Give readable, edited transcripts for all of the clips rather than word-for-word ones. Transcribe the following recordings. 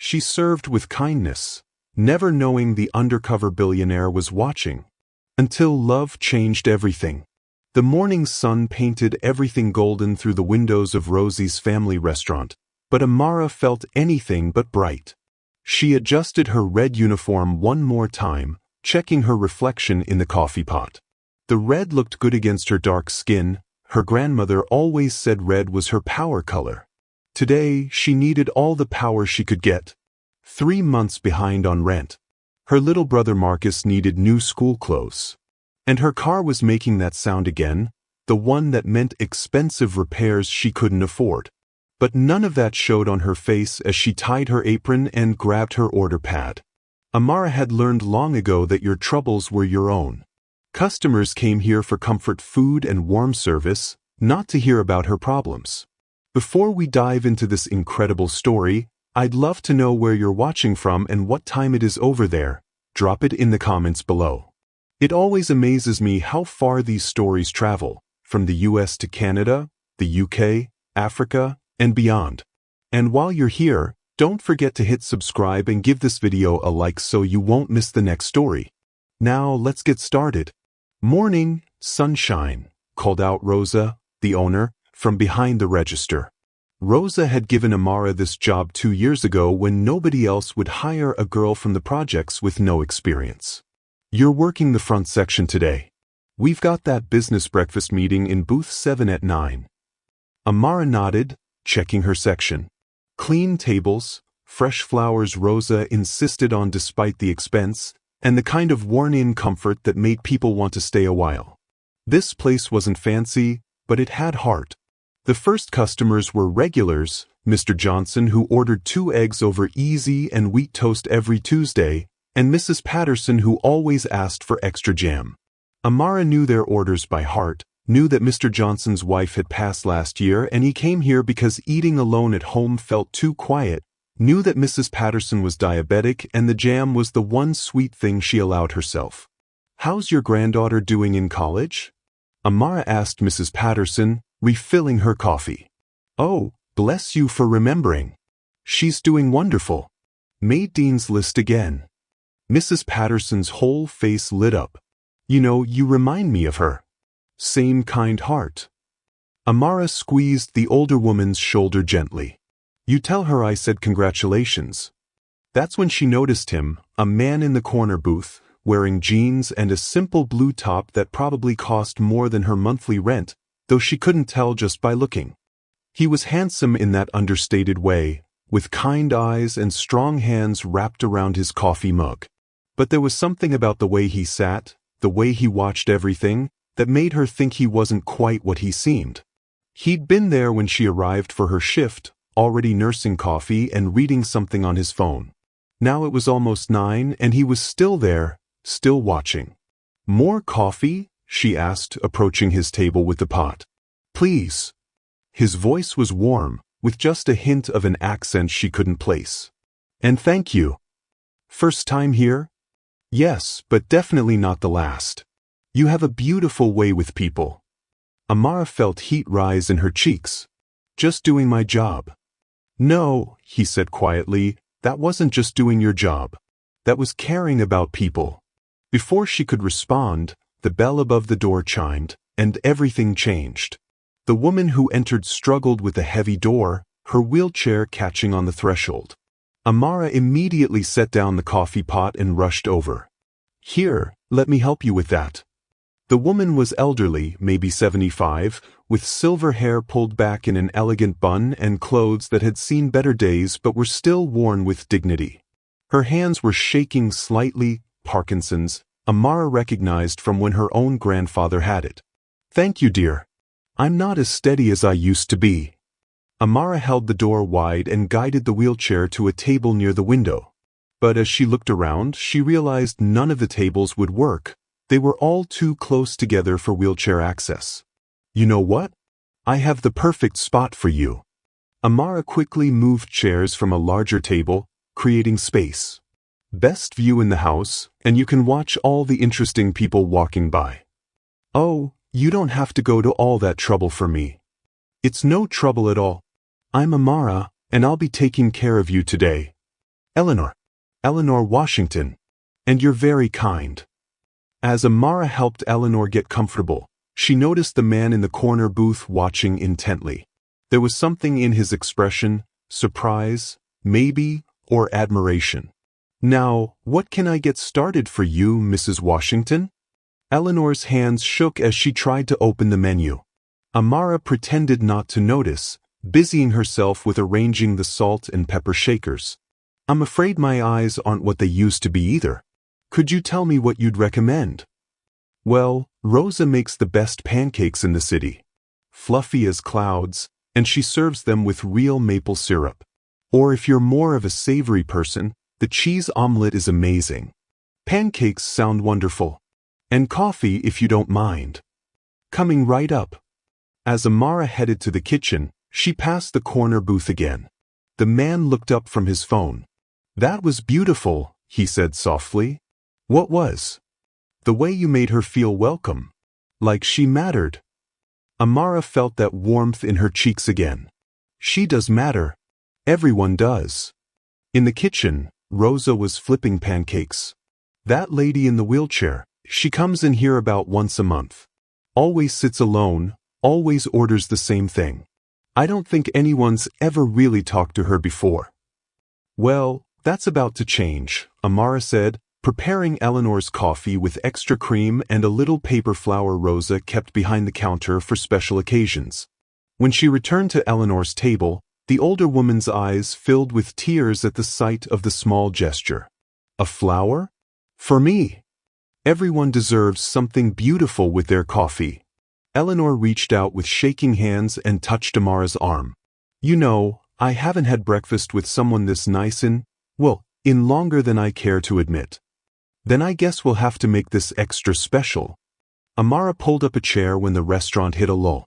She served with kindness, never knowing the undercover billionaire was watching. Until love changed everything. The morning sun painted everything golden through the windows of Rosie's family restaurant, but Amara felt anything but bright. She adjusted her red uniform one more time, checking her reflection in the coffee pot. The red looked good against her dark skin. Her grandmother always said red was her power color. Today, she needed all the power she could get. 3 months behind on rent. Her little brother Marcus needed new school clothes. And her car was making that sound again, the one that meant expensive repairs she couldn't afford. But none of that showed on her face as she tied her apron and grabbed her order pad. Amara had learned long ago that your troubles were your own. Customers came here for comfort food and warm service, not to hear about her problems. Before we dive into this incredible story, I'd love to know where you're watching from and what time it is over there. Drop it in the comments below. It always amazes me how far these stories travel, from the US to Canada, the UK, Africa, and beyond. And while you're here, don't forget to hit subscribe and give this video a like so you won't miss the next story. Now let's get started. "Morning, sunshine," called out Rosa, the owner, from behind the register. Rosa had given Amara this job 2 years ago when nobody else would hire a girl from the projects with no experience. "You're working the front section today. We've got that business breakfast meeting in booth 7 at 9. Amara nodded, checking her section. Clean tables, fresh flowers Rosa insisted on despite the expense, and the kind of worn-in comfort that made people want to stay a while. This place wasn't fancy, but it had heart. The first customers were regulars, Mr. Johnson, who ordered 2 eggs over easy and wheat toast every Tuesday, and Mrs. Patterson, who always asked for extra jam. Amara knew their orders by heart, knew that Mr. Johnson's wife had passed last year and he came here because eating alone at home felt too quiet, knew that Mrs. Patterson was diabetic and the jam was the one sweet thing she allowed herself. "How's your granddaughter doing in college?" Amara asked Mrs. Patterson, refilling her coffee. "Oh, bless you for remembering. She's doing wonderful." Made Dean's List again. Mrs. Patterson's whole face lit up. "You know, you remind me of her. Same kind heart." Amara squeezed the older woman's shoulder gently. "You tell her I said congratulations." That's when she noticed him, a man in the corner booth, wearing jeans and a simple blue top that probably cost more than her monthly rent, though she couldn't tell just by looking. He was handsome in that understated way, with kind eyes and strong hands wrapped around his coffee mug. But there was something about the way he sat, the way he watched everything, that made her think he wasn't quite what he seemed. He'd been there when she arrived for her shift, already nursing coffee and reading something on his phone. Now it was almost 9 and he was still there, still watching. "More coffee?" she asked, approaching his table with the pot. "Please." His voice was warm, with just a hint of an accent she couldn't place. "And thank you." "First time here?" "Yes, but definitely not the last. You have a beautiful way with people." Amara felt heat rise in her cheeks. "Just doing my job." "No," he said quietly, "that wasn't just doing your job. That was caring about people." Before she could respond, the bell above the door chimed, and everything changed. The woman who entered struggled with the heavy door, her wheelchair catching on the threshold. Amara immediately set down the coffee pot and rushed over. "Here, let me help you with that." The woman was elderly, maybe 75, with silver hair pulled back in an elegant bun and clothes that had seen better days but were still worn with dignity. Her hands were shaking slightly, Parkinson's, Amara recognized from when her own grandfather had it. "Thank you, dear. I'm not as steady as I used to be." Amara held the door wide and guided the wheelchair to a table near the window. But as she looked around, she realized none of the tables would work. They were all too close together for wheelchair access. "You know what? I have the perfect spot for you." Amara quickly moved chairs from a larger table, creating space. "Best view in the house, and you can watch all the interesting people walking by." "Oh, you don't have to go to all that trouble for me." "It's no trouble at all. I'm Amara, and I'll be taking care of you today." Eleanor. Eleanor Washington. And you're very kind. As Amara helped Eleanor get comfortable, she noticed the man in the corner booth watching intently. There was something in his expression, surprise, maybe, or admiration. Now, what can I get started for you, Mrs. Washington? Eleanor's hands shook as she tried to open the menu. Amara pretended not to notice, busying herself with arranging the salt and pepper shakers. I'm afraid my eyes aren't what they used to be either. Could you tell me what you'd recommend? Well, Rosa makes the best pancakes in the city. Fluffy as clouds, and she serves them with real maple syrup. Or if you're more of a savory person, the cheese omelet is amazing. Pancakes sound wonderful. And coffee if you don't mind. Coming right up. As Amara headed to the kitchen, she passed the corner booth again. The man looked up from his phone. That was beautiful, he said softly. What was? The way you made her feel welcome. Like she mattered. Amara felt that warmth in her cheeks again. She does matter. Everyone does. In the kitchen, Rosa was flipping pancakes. That lady in the wheelchair, she comes in here about once a month. Always sits alone, always orders the same thing. I don't think anyone's ever really talked to her before. Well, that's about to change, Amara said, preparing Eleanor's coffee with extra cream and a little paper flower Rosa kept behind the counter for special occasions. When she returned to Eleanor's table, the older woman's eyes filled with tears at the sight of the small gesture. A flower? For me. Everyone deserves something beautiful with their coffee. Eleanor reached out with shaking hands and touched Amara's arm. You know, I haven't had breakfast with someone this nice in longer than I care to admit. Then I guess we'll have to make this extra special. Amara pulled up a chair when the restaurant hit a lull.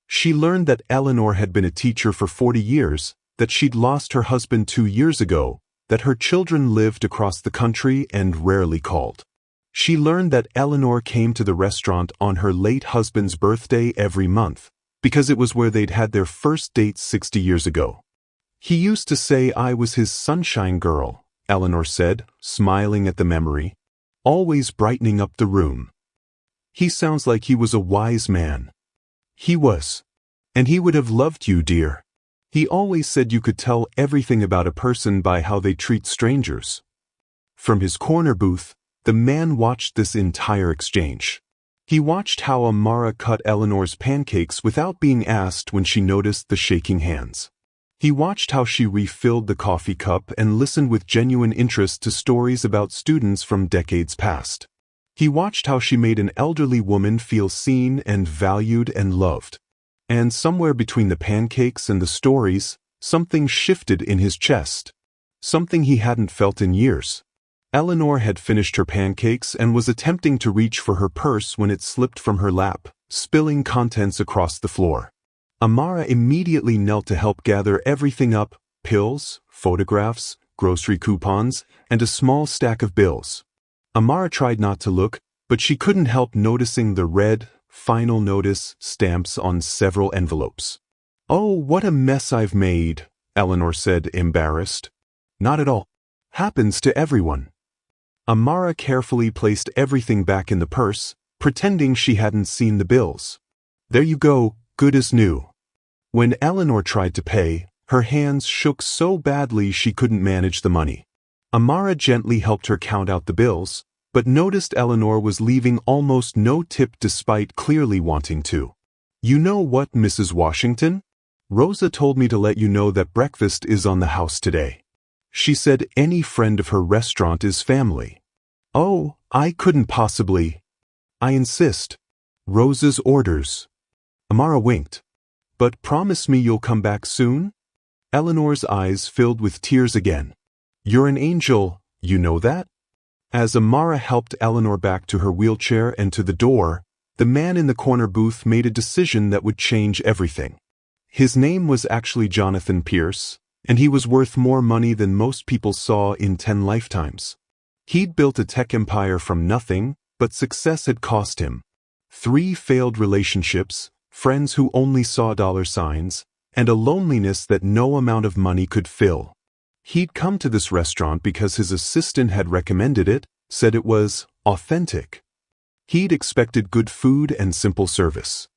She learned that Eleanor had been a teacher for 40 years, that she'd lost her husband 2 years ago, that her children lived across the country and rarely called. She learned that Eleanor came to the restaurant on her late husband's birthday every month, because it was where they'd had their first date 60 years ago. He used to say I was his sunshine girl, Eleanor said, smiling at the memory, always brightening up the room. He sounds like he was a wise man. He was. And he would have loved you, dear. He always said you could tell everything about a person by how they treat strangers. From his corner booth, the man watched this entire exchange. He watched how Amara cut Eleanor's pancakes without being asked when she noticed the shaking hands. He watched how she refilled the coffee cup and listened with genuine interest to stories about students from decades past. He watched how she made an elderly woman feel seen and valued and loved. And somewhere between the pancakes and the stories, something shifted in his chest. Something he hadn't felt in years. Eleanor had finished her pancakes and was attempting to reach for her purse when it slipped from her lap, spilling contents across the floor. Amara immediately knelt to help gather everything up: pills, photographs, grocery coupons, and a small stack of bills. Amara tried not to look, but she couldn't help noticing the red, final notice stamps on several envelopes. Oh, what a mess I've made, Eleanor said, embarrassed. Not at all. Happens to everyone. Amara carefully placed everything back in the purse, pretending she hadn't seen the bills. There you go, good as new. When Eleanor tried to pay, her hands shook so badly she couldn't manage the money. Amara gently helped her count out the bills, but noticed Eleanor was leaving almost no tip despite clearly wanting to. You know what, Mrs. Washington? Rosa told me to let you know that breakfast is on the house today. She said any friend of her restaurant is family. Oh, I couldn't possibly. I insist. Rosa's orders. Amara winked. But promise me you'll come back soon? Eleanor's eyes filled with tears again. You're an angel, you know that? As Amara helped Eleanor back to her wheelchair and to the door, the man in the corner booth made a decision that would change everything. His name was actually Jonathan Pierce, and he was worth more money than most people saw in 10 lifetimes. He'd built a tech empire from nothing, but success had cost him 3 failed relationships, friends who only saw dollar signs, and a loneliness that no amount of money could fill. He'd come to this restaurant because his assistant had recommended it, said it was authentic. He'd expected good food and simple service.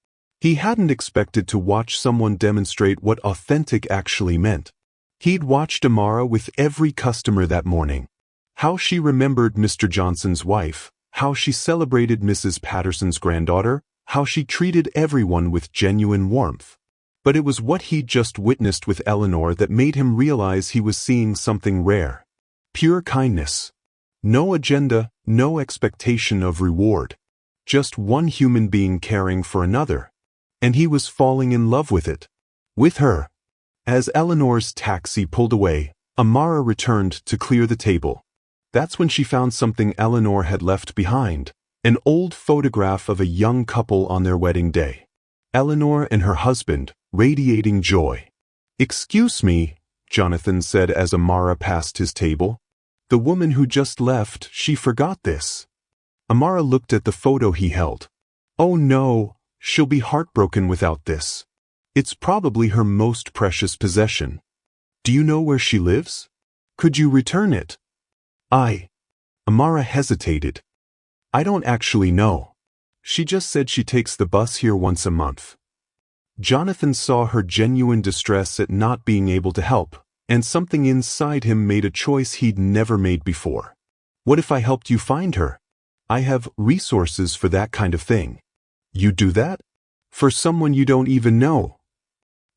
He hadn't expected to watch someone demonstrate what authentic actually meant. He'd watched Amara with every customer that morning. How she remembered Mr. Johnson's wife, how she celebrated Mrs. Patterson's granddaughter, how she treated everyone with genuine warmth. But it was what he'd just witnessed with Eleanor that made him realize he was seeing something rare. Pure kindness. No agenda, no expectation of reward. Just one human being caring for another. And he was falling in love with it. With her. As Eleanor's taxi pulled away, Amara returned to clear the table. That's when she found something Eleanor had left behind. An old photograph of a young couple on their wedding day. Eleanor and her husband, radiating joy. "Excuse me," Jonathan said as Amara passed his table. "The woman who just left, she forgot this." Amara looked at the photo he held. "Oh no, she'll be heartbroken without this. It's probably her most precious possession. Do you know where she lives? Could you return it?" Amara hesitated. "I don't actually know. She just said she takes the bus here once a month." Jonathan saw her genuine distress at not being able to help, and something inside him made a choice he'd never made before. "What if I helped you find her? I have resources for that kind of thing." "You do that? For someone you don't even know?"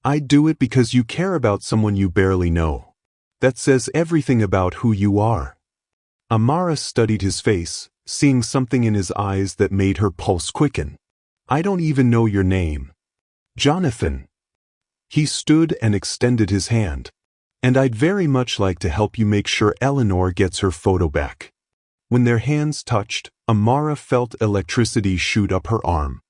"I'd do it because you care about someone you barely know. That says everything about who you are." Amara studied his face, seeing something in his eyes that made her pulse quicken. "I don't even know your name." "Jonathan." He stood and extended his hand. "And I'd very much like to help you make sure Eleanor gets her photo back." When their hands touched, Amara felt electricity shoot up her arm.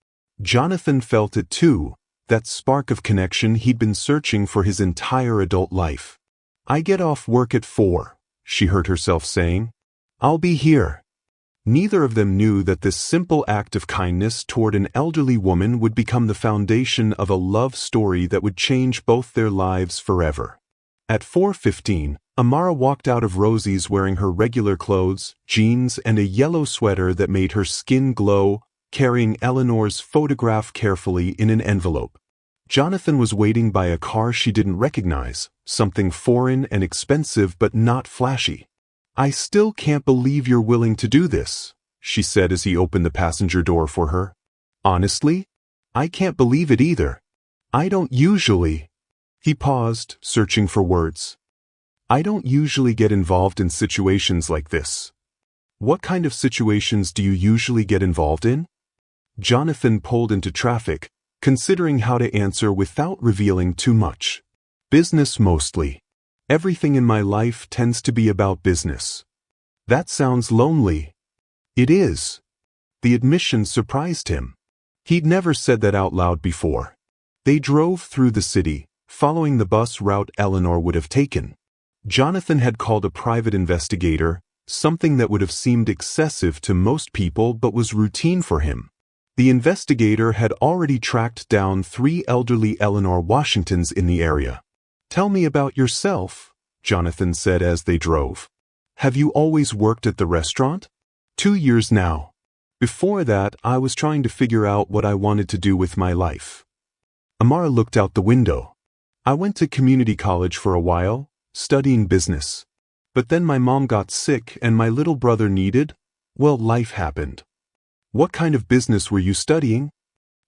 Jonathan felt it too, that spark of connection he'd been searching for his entire adult life. "I get off work at 4, she heard herself saying. "I'll be here." Neither of them knew that this simple act of kindness toward an elderly woman would become the foundation of a love story that would change both their lives forever. At 4:15, Amara walked out of Rosie's wearing her regular clothes, jeans, and a yellow sweater that made her skin glow, carrying Eleanor's photograph carefully in an envelope. Jonathan was waiting by a car she didn't recognize, something foreign and expensive but not flashy. "I still can't believe you're willing to do this," she said as he opened the passenger door for her. "Honestly, I can't believe it either. I don't usually—" He paused, searching for words. "I don't usually get involved in situations like this." "What kind of situations do you usually get involved in?" Jonathan pulled into traffic, considering how to answer without revealing too much. "Business mostly. Everything in my life tends to be about business." "That sounds lonely." "It is." The admission surprised him. He'd never said that out loud before. They drove through the city, following the bus route Eleanor would have taken. Jonathan had called a private investigator, something that would have seemed excessive to most people but was routine for him. The investigator had already tracked down 3 elderly Eleanor Washingtons in the area. "Tell me about yourself," Jonathan said as they drove. "Have you always worked at the restaurant?" 2 years now. Before that, I was trying to figure out what I wanted to do with my life." Amara looked out the window. "I went to community college for a while, studying business. But then my mom got sick and my little brother well, life happened." "What kind of business were you studying?"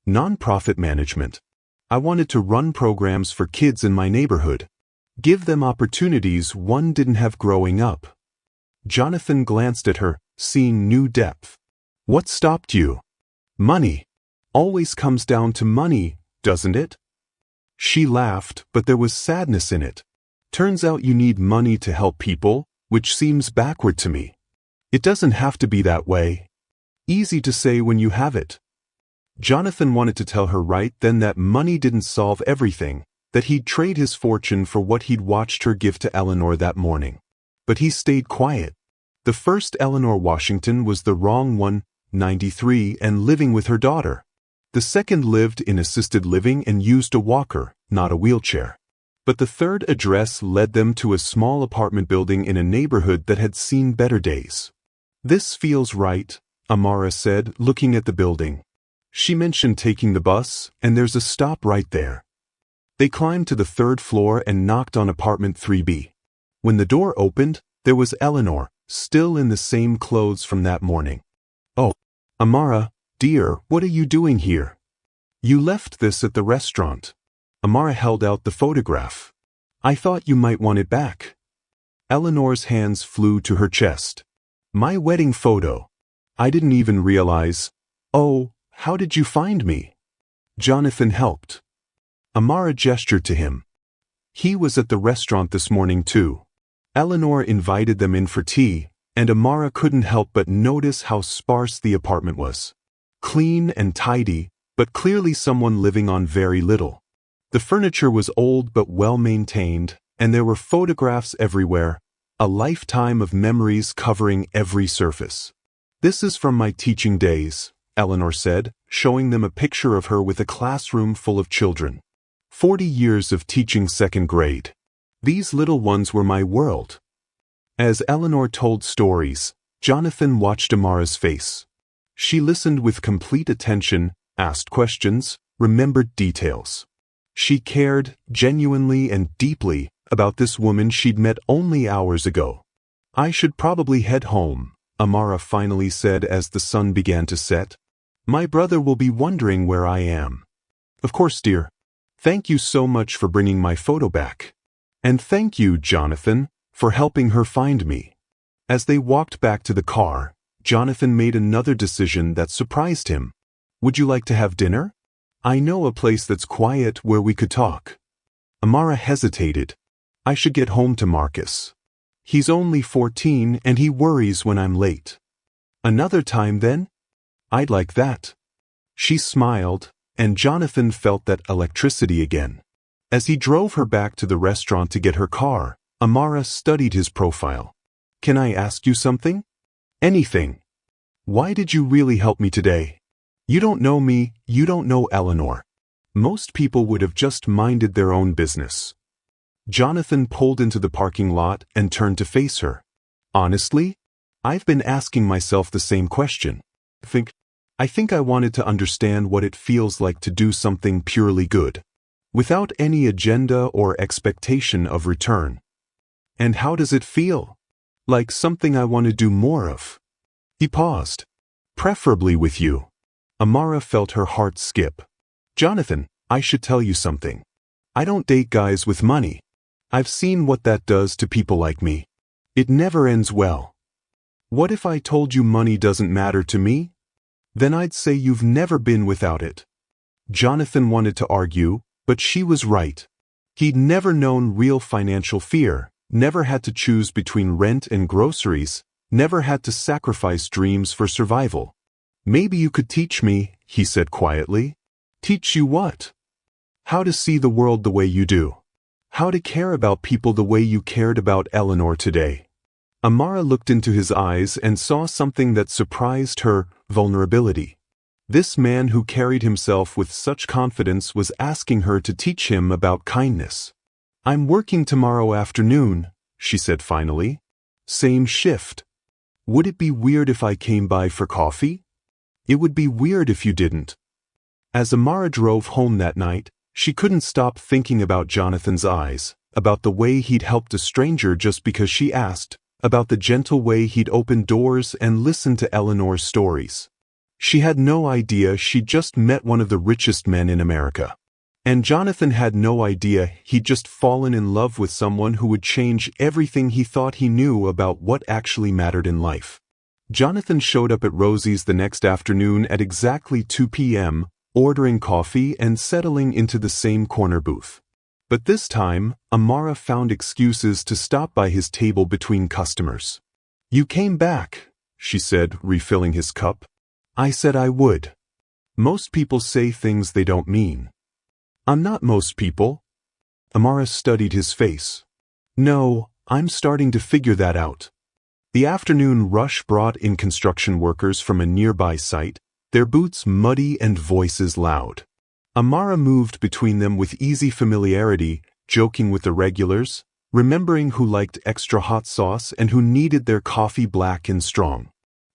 "Nonprofit management. I wanted to run programs for kids in my neighborhood. Give them opportunities one didn't have growing up." Jonathan glanced at her, seeing new depth. "What stopped you?" "Money. Always comes down to money, doesn't it?" She laughed, but there was sadness in it. "Turns out you need money to help people, which seems backward to me. It doesn't have to be that way. Easy to say when you have it." Jonathan wanted to tell her right then that money didn't solve everything, that he'd trade his fortune for what he'd watched her give to Eleanor that morning. But he stayed quiet. The first Eleanor Washington was the wrong one, 93 and living with her daughter. The second lived in assisted living and used a walker, not a wheelchair. But the third address led them to a small apartment building in a neighborhood that had seen better days. "This feels right," Amara said, looking at the building. She mentioned taking the bus, and there's a stop right there. They climbed to the third floor and knocked on apartment 3B. When the door opened, there was Eleanor, still in the same clothes from that morning. "Oh, Amara, dear, what are you doing here? You left this at the restaurant." Amara held out the photograph. "I thought you might want it back." Eleanor's hands flew to her chest. "My wedding photo. I didn't even realize. Oh, how did you find me?" "Jonathan helped." Amara gestured to him. "He was at the restaurant this morning too." Eleanor invited them in for tea, and Amara couldn't help but notice how sparse the apartment was. Clean and tidy, but clearly someone living on very little. The furniture was old but well-maintained, and there were photographs everywhere, a lifetime of memories covering every surface. "This is from my teaching days," Eleanor said, showing them a picture of her with a classroom full of children. 40 years of teaching second grade. These little ones were my world. As Eleanor told stories, Jonathan watched Amara's face. She listened with complete attention, asked questions, remembered details. She cared, genuinely and deeply, about this woman she'd met only hours ago. "I should probably head home," Amara finally said as the sun began to set. "My brother will be wondering where I am." "Of course, dear. Thank you so much for bringing my photo back. And thank you, Jonathan, for helping her find me." As they walked back to the car, Jonathan made another decision that surprised him. "Would you like to have dinner? I know a place that's quiet where we could talk." Amara hesitated. "I should get home to Marcus. He's only 14 and he worries when I'm late." "Another time then?" "I'd like that." She smiled, and Jonathan felt that electricity again. As he drove her back to the restaurant to get her car, Amara studied his profile. "Can I ask you something?" "Anything." "Why did you really help me today? You don't know me, you don't know Eleanor. Most people would have just minded their own business." Jonathan pulled into the parking lot and turned to face her. "Honestly, I've been asking myself the same question. I think I wanted to understand what it feels like to do something purely good, without any agenda or expectation of return. And how does it feel? Like something I want to do more of." He paused. "Preferably with you." Amara felt her heart skip. "Jonathan, I should tell you something. I don't date guys with money. I've seen what that does to people like me. It never ends well." "What if I told you money doesn't matter to me?" "Then I'd say you've never been without it." Jonathan wanted to argue, but she was right. He'd never known real financial fear, never had to choose between rent and groceries, never had to sacrifice dreams for survival. "Maybe you could teach me," he said quietly. "Teach you what?" "How to see the world the way you do. How to care about people the way you cared about Eleanor today." Amara looked into his eyes and saw something that surprised her: vulnerability. This man who carried himself with such confidence was asking her to teach him about kindness. "I'm working tomorrow afternoon," she said finally. "Same shift. Would it be weird if I came by for coffee?" "It would be weird if you didn't." As Amara drove home that night, she couldn't stop thinking about Jonathan's eyes, about the way he'd helped a stranger just because she asked, about the gentle way he'd opened doors and listened to Eleanor's stories. She had no idea she'd just met one of the richest men in America. And Jonathan had no idea he'd just fallen in love with someone who would change everything he thought he knew about what actually mattered in life. Jonathan showed up at Rosie's the next afternoon at exactly 2 p.m., ordering coffee and settling into the same corner booth. But this time, Amara found excuses to stop by his table between customers. "You came back," she said, refilling his cup. "I said I would. Most people say things they don't mean." "I'm not most people." Amara studied his face. "No, I'm starting to figure that out." The afternoon rush brought in construction workers from a nearby site, their boots muddy and voices loud. Amara moved between them with easy familiarity, joking with the regulars, remembering who liked extra hot sauce and who needed their coffee black and strong.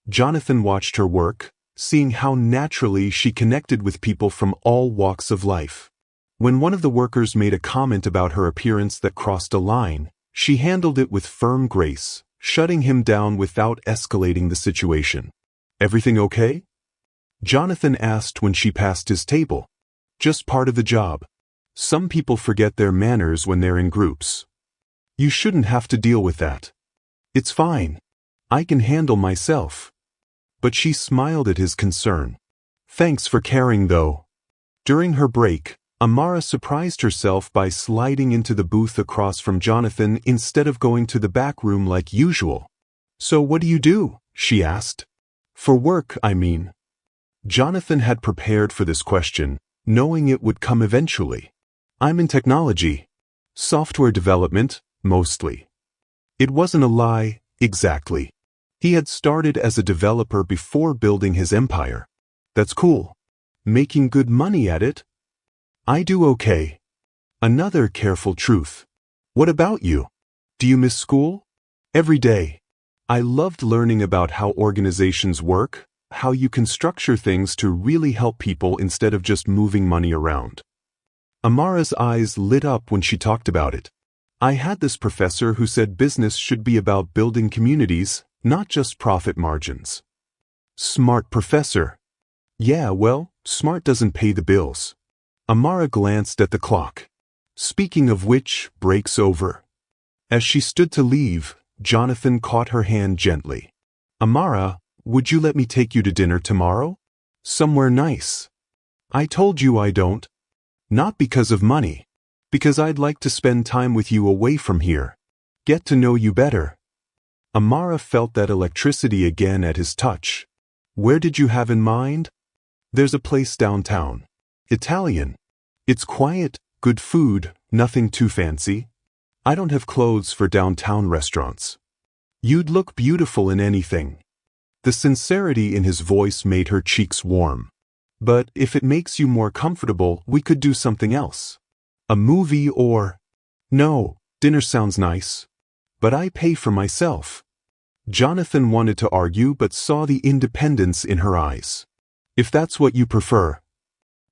Jonathan watched her work, seeing how naturally she connected with people from all walks of life. When one of the workers made a comment about her appearance that crossed a line, she handled it with firm grace, shutting him down without escalating the situation. "Everything okay?" Jonathan asked when she passed his table. "Just part of the job. Some people forget their manners when they're in groups. You shouldn't have to deal with that. It's fine. I can handle myself." But she smiled at his concern. "Thanks for caring, though." During her break, Amara surprised herself by sliding into the booth across from Jonathan instead of going to the back room like usual. "So what do you do?" she asked. "For work, I mean." Jonathan had prepared for this question, knowing it would come eventually. "I'm in technology. Software development, mostly." It wasn't a lie, exactly. He had started as a developer before building his empire. "That's cool. Making good money at it?" "I do okay." Another careful truth. "What about you? Do you miss school?" "Every day. I loved learning about how organizations work, how you can structure things to really help people instead of just moving money around." Amara's eyes lit up when she talked about it. "I had this professor who said business should be about building communities, not just profit margins." "Smart professor." "Yeah, well, smart doesn't pay the bills." Amara glanced at the clock. "Speaking of which, break's over." As she stood to leave, Jonathan caught her hand gently. "Amara, would you let me take you to dinner tomorrow? Somewhere nice." "I told you I don't." "Not because of money. Because I'd like to spend time with you away from here. Get to know you better." Amara felt that electricity again at his touch. "Where did you have in mind?" "There's a place downtown. Italian. It's quiet, good food, nothing too fancy. I don't have clothes for downtown restaurants." "You'd look beautiful in anything." The sincerity in his voice made her cheeks warm. "But if it makes you more comfortable, we could do something else. A movie or—" "No, dinner sounds nice. But I pay for myself." Jonathan wanted to argue but saw the independence in her eyes. "If that's what you prefer."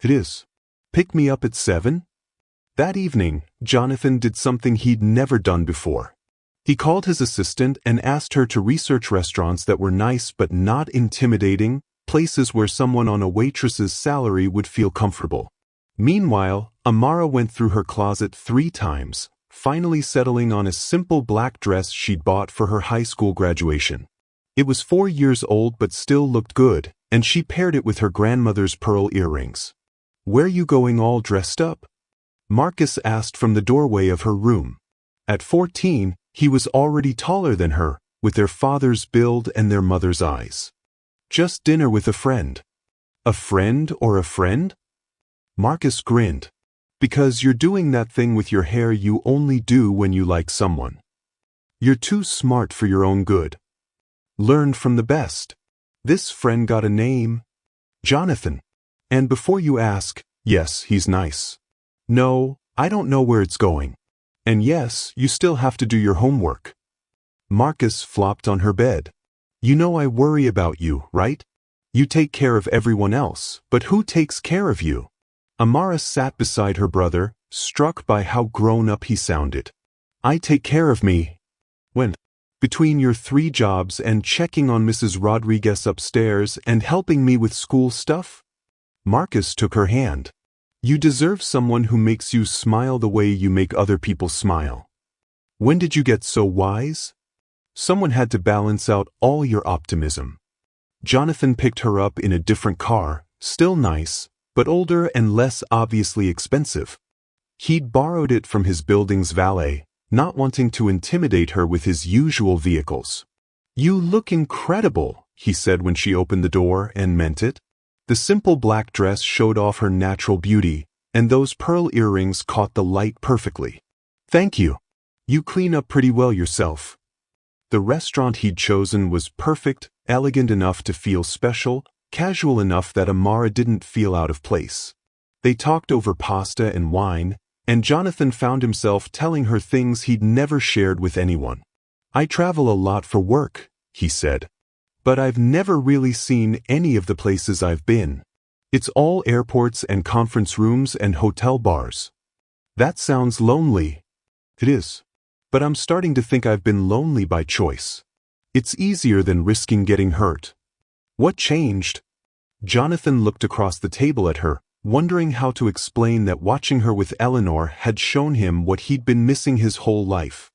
"It is. Pick me up at 7? That evening, Jonathan did something he'd never done before. He called his assistant and asked her to research restaurants that were nice but not intimidating, places where someone on a waitress's salary would feel comfortable. Meanwhile, Amara went through her closet 3 times, finally settling on a simple black dress she'd bought for her high school graduation. It was 4 years old but still looked good, and she paired it with her grandmother's pearl earrings. "Where you going all dressed up?" Marcus asked from the doorway of her room. At 14, he was already taller than her, with their father's build and their mother's eyes. "Just dinner with a friend." "A friend or a friend?" Marcus grinned. "Because you're doing that thing with your hair you only do when you like someone. You're too smart for your own good. Learn from the best." This friend got a name. Jonathan. And before you ask, yes, he's nice. No, I don't know where it's going. And yes, you still have to do your homework. Marcus flopped on her bed. "You know I worry about you, right? You take care of everyone else, but who takes care of you?" Amara sat beside her brother, struck by how grown-up he sounded. "I take care of me." "When?" "Between your 3 jobs and checking on Mrs. Rodriguez upstairs and helping me with school stuff?" Marcus took her hand. "You deserve someone who makes you smile the way you make other people smile." "When did you get so wise?" "Someone had to balance out all your optimism." Jonathan picked her up in a different car, still nice, but older and less obviously expensive. He'd borrowed it from his building's valet, not wanting to intimidate her with his usual vehicles. "You look incredible," he said when she opened the door and meant it. The simple black dress showed off her natural beauty, and those pearl earrings caught the light perfectly. "Thank you. You clean up pretty well yourself." The restaurant he'd chosen was perfect, elegant enough to feel special, casual enough that Amara didn't feel out of place. They talked over pasta and wine, and Jonathan found himself telling her things he'd never shared with anyone. "I travel a lot for work," he said. "But I've never really seen any of the places I've been. It's all airports and conference rooms and hotel bars." "That sounds lonely." "It is. But I'm starting to think I've been lonely by choice. It's easier than risking getting hurt." "What changed?" Jonathan looked across the table at her, wondering how to explain that watching her with Eleanor had shown him what he'd been missing his whole life.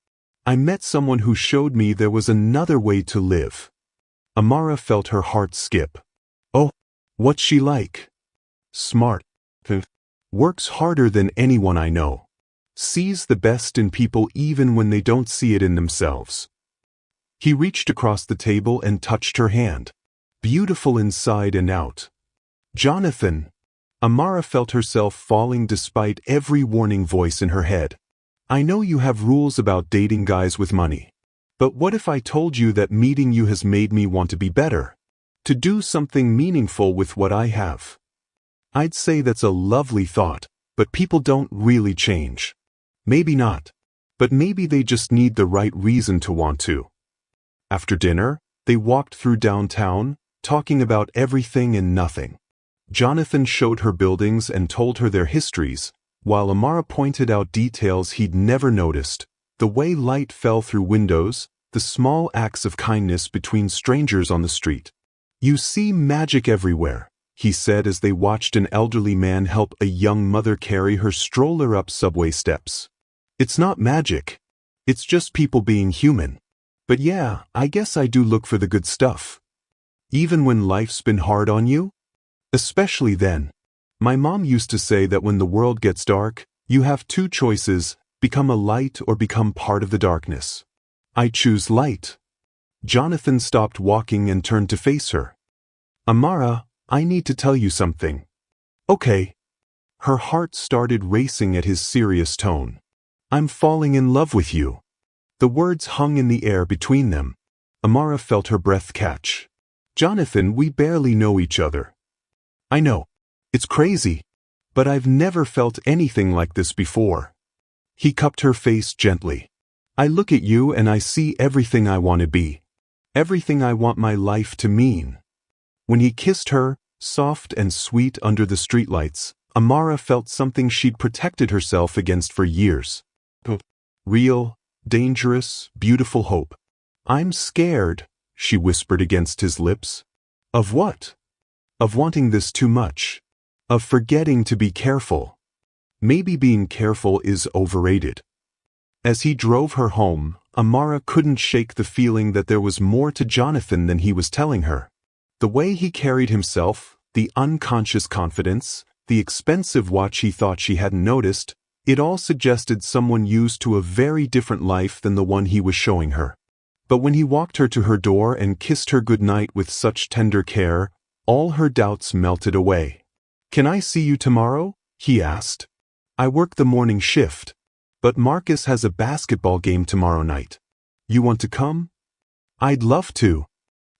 "I met someone who showed me there was another way to live." Amara felt her heart skip. "Oh, what's she like?" "Smart. Works harder than anyone I know. Sees the best in people even when they don't see it in themselves." He reached across the table and touched her hand. "Beautiful inside and out." "Jonathan." Amara felt herself falling despite every warning voice in her head. "I know you have rules about dating guys with money. But what if I told you that meeting you has made me want to be better? To do something meaningful with what I have?" "I'd say that's a lovely thought, but people don't really change." "Maybe not. But maybe they just need the right reason to want to." After dinner, they walked through downtown, talking about everything and nothing. Jonathan showed her buildings and told her their histories, while Amara pointed out details he'd never noticed: the way light fell through windows, the small acts of kindness between strangers on the street. "You see magic everywhere," he said as they watched an elderly man help a young mother carry her stroller up subway steps. "It's not magic. It's just people being human. But yeah, I guess I do look for the good stuff. Even when life's been hard on you? Especially then. My mom used to say that when the world gets dark, you have two choices: become a light or become part of the darkness. I choose light." Jonathan stopped walking and turned to face her. "Amara, I need to tell you something." "Okay." Her heart started racing at his serious tone. "I'm falling in love with you." The words hung in the air between them. Amara felt her breath catch. "Jonathan, we barely know each other." "I know. It's crazy. But I've never felt anything like this before." He cupped her face gently. "I look at you and I see everything I want to be. Everything I want my life to mean." When he kissed her, soft and sweet under the streetlights, Amara felt something she'd protected herself against for years. Real, dangerous, beautiful hope. "I'm scared," she whispered against his lips. "Of what?" "Of wanting this too much. Of forgetting to be careful. Maybe being careful is overrated." As he drove her home, Amara couldn't shake the feeling that there was more to Jonathan than he was telling her. The way he carried himself, the unconscious confidence, the expensive watch he thought she hadn't noticed, it all suggested someone used to a very different life than the one he was showing her. But when he walked her to her door and kissed her goodnight with such tender care, all her doubts melted away. "Can I see you tomorrow?" he asked. "I work the morning shift. But Marcus has a basketball game tomorrow night. You want to come?" "I'd love to."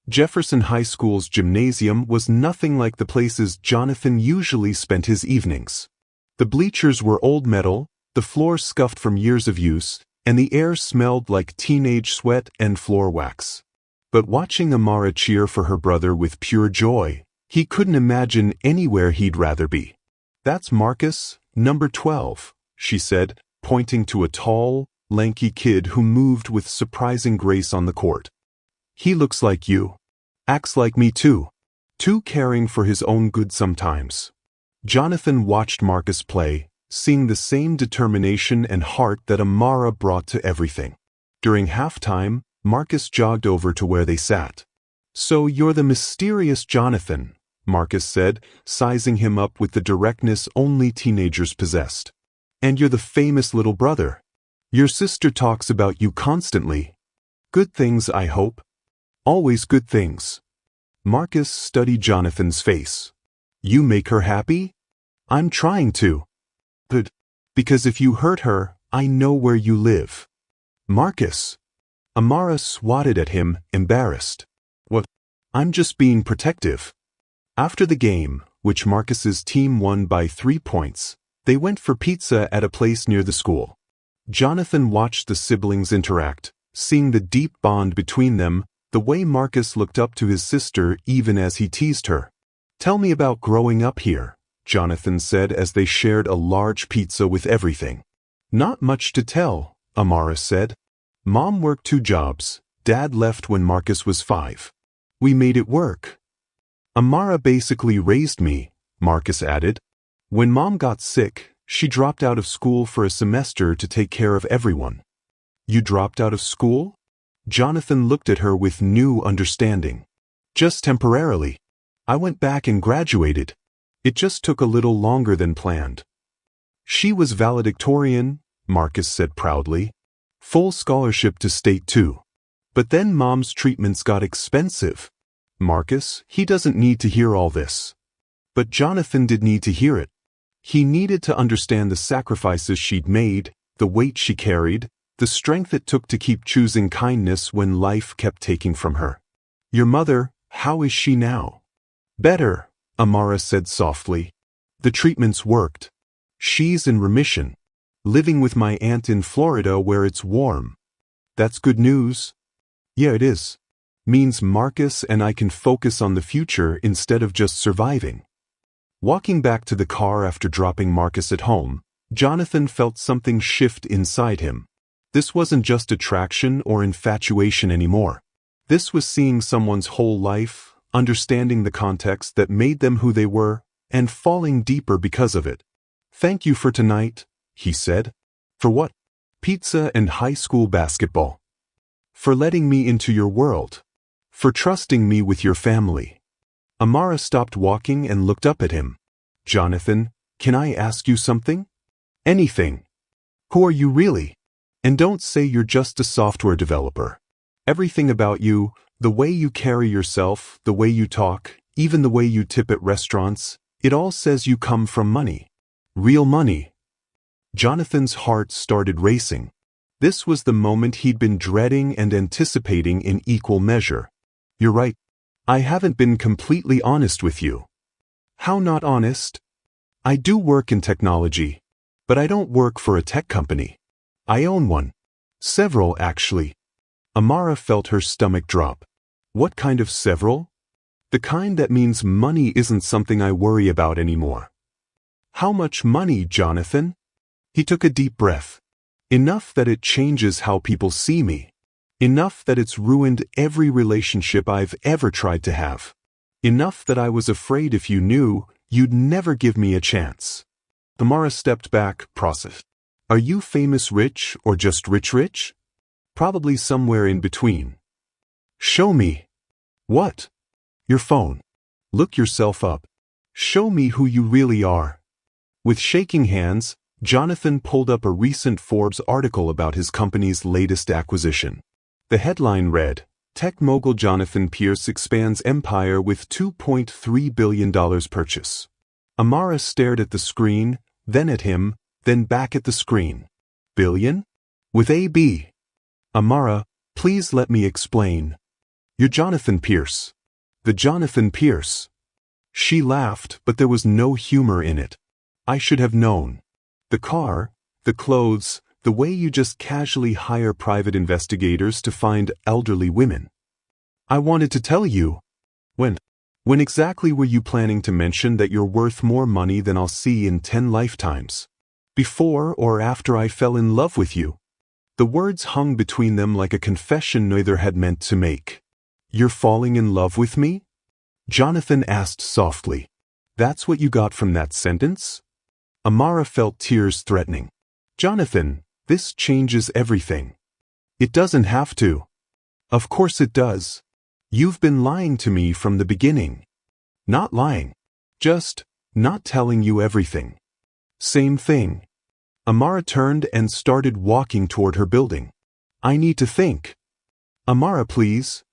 Jefferson High School's gymnasium was nothing like the places Jonathan usually spent his evenings. The bleachers were old metal, the floor scuffed from years of use, and the air smelled like teenage sweat and floor wax. But watching Amara cheer for her brother with pure joy, he couldn't imagine anywhere he'd rather be. "That's Marcus, number 12, she said, pointing to a tall, lanky kid who moved with surprising grace on the court. "He looks like you. Acts like me too. Too caring for his own good sometimes." Jonathan watched Marcus play, seeing the same determination and heart that Amara brought to everything. During halftime, Marcus jogged over to where they sat. "So you're the mysterious Jonathan," Marcus said, sizing him up with the directness only teenagers possessed. "And you're the famous little brother. Your sister talks about you constantly. Good things, I hope." "Always good things." Marcus studied Jonathan's face. "You make her happy?" "I'm trying to." "But, because if you hurt her, I know where you live." "Marcus." Amara swatted at him, embarrassed. "What? I'm just being protective." After the game, which Marcus's team won by 3 points, They went for pizza at a place near the school. Jonathan watched the siblings interact, seeing the deep bond between them, the way Marcus looked up to his sister even as he teased her. "Tell me about growing up here," Jonathan said as they shared a large pizza with everything. "Not much to tell," Amara said. "Mom worked 2 jobs. Dad left when Marcus was 5. We made it work. Amara basically raised me," Marcus added. "When Mom got sick, she dropped out of school for a semester to take care of everyone." "You dropped out of school?" Jonathan looked at her with new understanding. "Just temporarily. I went back and graduated. It just took a little longer than planned." "She was valedictorian," Marcus said proudly. "Full scholarship to state too. But then Mom's treatments got expensive." "Marcus, he doesn't need to hear all this." But Jonathan did need to hear it. He needed to understand the sacrifices she'd made, the weight she carried, the strength it took to keep choosing kindness when life kept taking from her. "Your mother, how is she now?" "Better," Amara said softly. "The treatments worked. She's in remission. Living with my aunt in Florida where it's warm." "That's good news." "Yeah, it is. Means Marcus and I can focus on the future instead of just surviving." Walking back to the car after dropping Marcus at home, Jonathan felt something shift inside him. This wasn't just attraction or infatuation anymore. This was seeing someone's whole life, understanding the context that made them who they were, and falling deeper because of it. "Thank you for tonight," he said. "For what?" "Pizza and high school basketball. For letting me into your world. For trusting me with your family." Amara stopped walking and looked up at him. "Jonathan, can I ask you something?" "Anything." "Who are you really? And don't say you're just a software developer. Everything about you, the way you carry yourself, the way you talk, even the way you tip at restaurants, it all says you come from money. Real money." Jonathan's heart started racing. This was the moment he'd been dreading and anticipating in equal measure. "You're right. I haven't been completely honest with you." "How not honest?" "I do work in technology. But I don't work for a tech company. I own one. Several, actually." Amara felt her stomach drop. "What kind of several?" "The kind that means money isn't something I worry about anymore." "How much money, Jonathan?" He took a deep breath. "Enough that it changes how people see me. Enough that it's ruined every relationship I've ever tried to have. Enough that I was afraid if you knew, you'd never give me a chance." Amara stepped back, processed. "Are you famous rich or just rich? Probably somewhere in between." "Show me." "What?" "Your phone. Look yourself up. Show me who you really are." With shaking hands, Jonathan pulled up a recent Forbes article about his company's latest acquisition. The headline read, "Tech mogul Jonathan Pierce expands empire with $2.3 billion purchase." Amara stared at the screen, then at him, then back at the screen. "Billion? With a B." "Amara, please let me explain." "You're Jonathan Pierce." "The Jonathan Pierce." She laughed, but there was no humor in it. "I should have known. The car, the clothes, the way you just casually hire private investigators to find elderly women." "I wanted to tell you." "When? When exactly were you planning to mention that you're worth more money than I'll see in 10 lifetimes? Before or after I fell in love with you?" The words hung between them like a confession neither had meant to make. "You're falling in love with me?" Jonathan asked softly. "That's what you got from that sentence?" Amara felt tears threatening. "Jonathan, this changes everything." "It doesn't have to." "Of course it does. You've been lying to me from the beginning." "Not lying. Just not telling you everything." "Same thing." Amara turned and started walking toward her building. "I need to think." "Amara, please.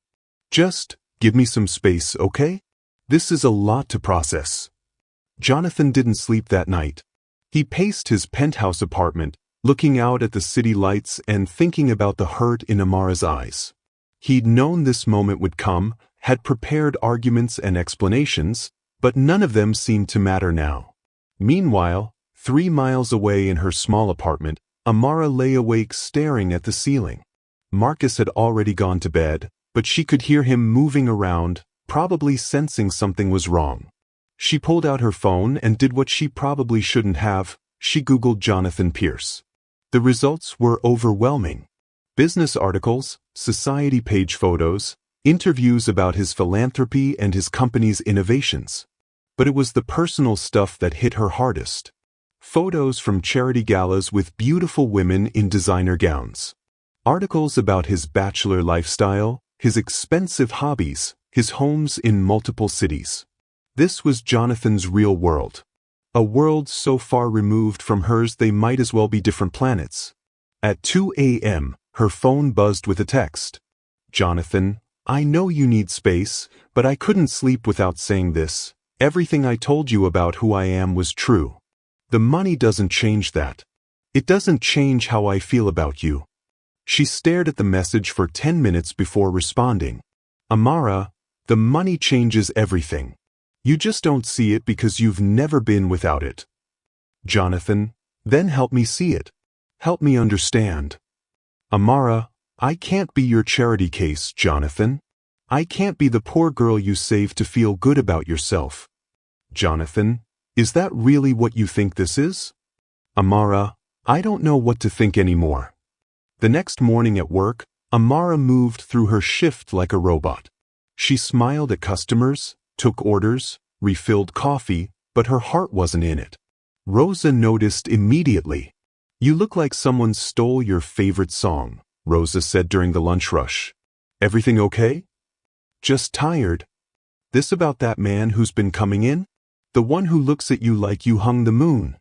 Just give me some space, okay? This is a lot to process." Jonathan didn't sleep that night. He paced his penthouse apartment, looking out at the city lights and thinking about the hurt in Amara's eyes. He'd known this moment would come, had prepared arguments and explanations, but none of them seemed to matter now. Meanwhile, 3 miles away in her small apartment, Amara lay awake staring at the ceiling. Marcus had already gone to bed, but she could hear him moving around, probably sensing something was wrong. She pulled out her phone and did what she probably shouldn't have. She Googled Jonathan Pierce. The results were overwhelming. Business articles, society page photos, interviews about his philanthropy and his company's innovations. But it was the personal stuff that hit her hardest. Photos from charity galas with beautiful women in designer gowns. Articles about his bachelor lifestyle, his expensive hobbies, his homes in multiple cities. This was Jonathan's real world. A world so far removed from hers they might as well be different planets. At 2 a.m., her phone buzzed with a text. Jonathan, I know you need space, but I couldn't sleep without saying this. Everything I told you about who I am was true. The money doesn't change that. It doesn't change how I feel about you. She stared at the message for 10 minutes before responding. Amara, the money changes everything. You just don't see it because you've never been without it. Jonathan, then help me see it. Help me understand. Amara, I can't be your charity case, Jonathan. I can't be the poor girl you saved to feel good about yourself. Jonathan, is that really what you think this is? Amara, I don't know what to think anymore. The next morning at work, Amara moved through her shift like a robot. She smiled at customers, took orders, refilled coffee, but her heart wasn't in it. Rosa noticed immediately. You look like someone stole your favorite song, Rosa said during the lunch rush. Everything okay? Just tired. This about that man who's been coming in? The one who looks at you like you hung the moon.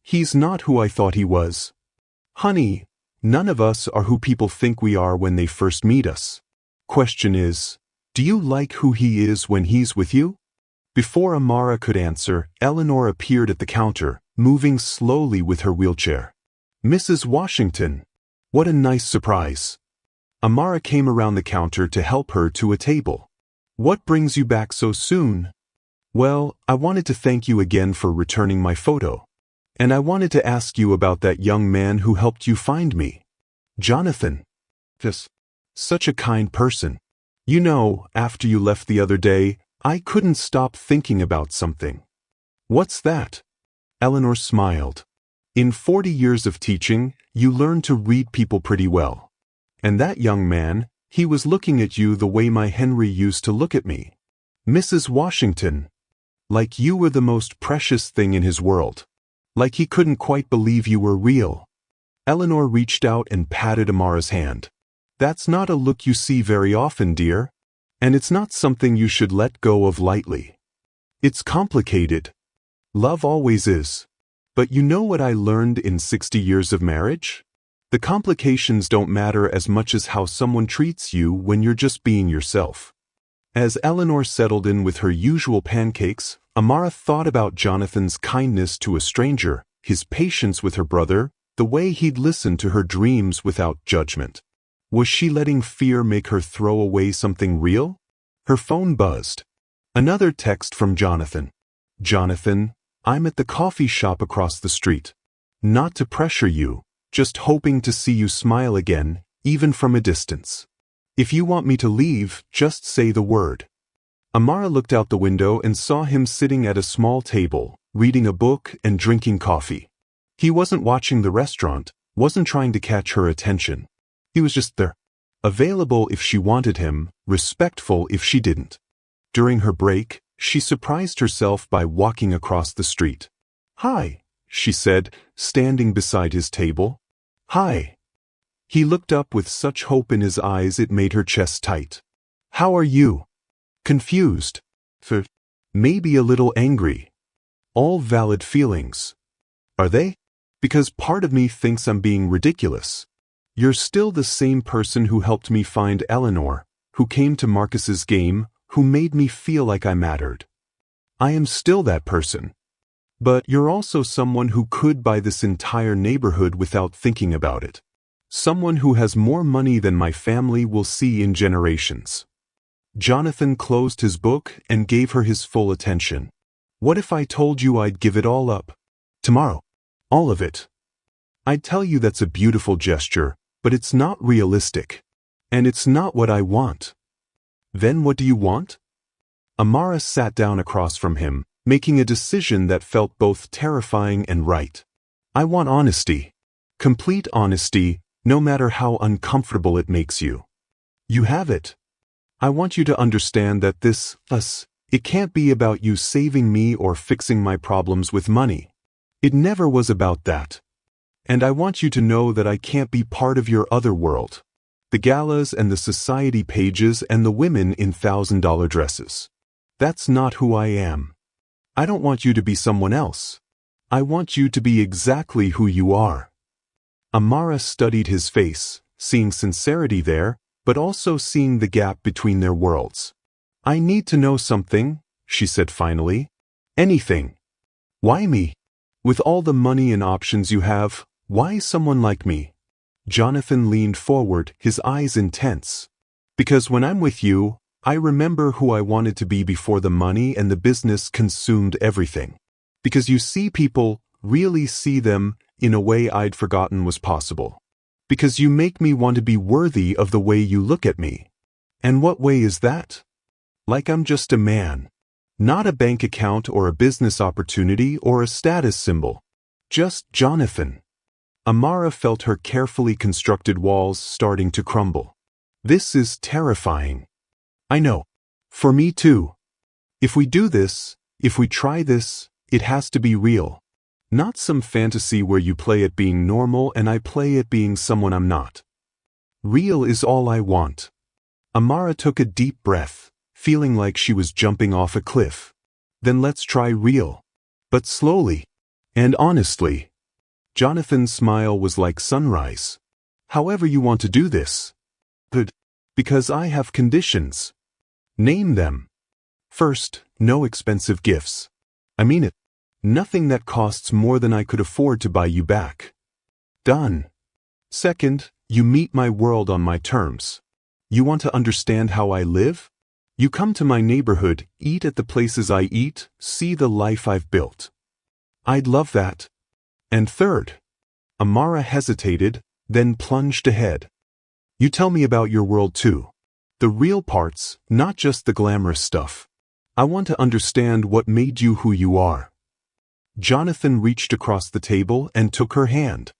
He's not who I thought he was. Honey, none of us are who people think we are when they first meet us. Question is, do you like who he is when he's with you? Before Amara could answer, Eleanor appeared at the counter, moving slowly with her wheelchair. Mrs. Washington. What a nice surprise. Amara came around the counter to help her to a table. What brings you back so soon? Well, I wanted to thank you again for returning my photo. And I wanted to ask you about that young man who helped you find me. Jonathan. Just such a kind person. You know, after you left the other day, I couldn't stop thinking about something. What's that? Eleanor smiled. In 40 years of teaching, you learn to read people pretty well. And that young man, he was looking at you the way my Henry used to look at me. Mrs. Washington. Like you were the most precious thing in his world. Like he couldn't quite believe you were real. Eleanor reached out and patted Amara's hand. That's not a look you see very often, dear. And it's not something you should let go of lightly. It's complicated. Love always is. But you know what I learned in 60 years of marriage? The complications don't matter as much as how someone treats you when you're just being yourself. As Eleanor settled in with her usual pancakes, Amara thought about Jonathan's kindness to a stranger, his patience with her brother, the way he'd listen to her dreams without judgment. Was she letting fear make her throw away something real? Her phone buzzed. Another text from Jonathan. Jonathan, I'm at the coffee shop across the street. Not to pressure you, just hoping to see you smile again, even from a distance. If you want me to leave, just say the word. Amara looked out the window and saw him sitting at a small table, reading a book and drinking coffee. He wasn't watching the restaurant, wasn't trying to catch her attention. He was just there. Available if she wanted him, respectful if she didn't. During her break, she surprised herself by walking across the street. Hi, she said, standing beside his table. Hi. He looked up with such hope in his eyes it made her chest tight. How are you? Confused. Maybe a little angry. All valid feelings. Are they? Because part of me thinks I'm being ridiculous. You're still the same person who helped me find Eleanor, who came to Marcus's game, who made me feel like I mattered. I am still that person. But you're also someone who could buy this entire neighborhood without thinking about it. Someone who has more money than my family will see in generations. Jonathan closed his book and gave her his full attention. What if I told you I'd give it all up? Tomorrow. All of it. I'd tell you that's a beautiful gesture, but it's not realistic. And it's not what I want. Then what do you want? Amara sat down across from him, making a decision that felt both terrifying and right. I want honesty. Complete honesty, no matter how uncomfortable it makes you. You have it. I want you to understand that it can't be about you saving me or fixing my problems with money. It never was about that. And I want you to know that I can't be part of your other world. The galas and the society pages and the women in $1,000 dresses. That's not who I am. I don't want you to be someone else. I want you to be exactly who you are. Amara studied his face, seeing sincerity there, but also seeing the gap between their worlds. I need to know something, she said finally. Anything. Why me? With all the money and options you have, why someone like me? Jonathan leaned forward, his eyes intense. Because when I'm with you, I remember who I wanted to be before the money and the business consumed everything. Because you see people, really see them, in a way I'd forgotten was possible. Because you make me want to be worthy of the way you look at me. And what way is that? Like I'm just a man. Not a bank account or a business opportunity or a status symbol. Just Jonathan. Amara felt her carefully constructed walls starting to crumble. This is terrifying. I know. For me too. If we do this, if we try this, it has to be real. Not some fantasy where you play at being normal and I play at being someone I'm not. Real is all I want. Amara took a deep breath, feeling like she was jumping off a cliff. Then let's try real. But slowly. And honestly. Jonathan's smile was like sunrise. However you want to do this. But, because I have conditions. Name them. First, no expensive gifts. I mean it. Nothing that costs more than I could afford to buy you back. Done. Second, you meet my world on my terms. You want to understand how I live? You come to my neighborhood, eat at the places I eat, see the life I've built. I'd love that. And third, Amara hesitated, then plunged ahead. You tell me about your world too. The real parts, not just the glamorous stuff. I want to understand what made you who you are. Jonathan reached across the table and took her hand.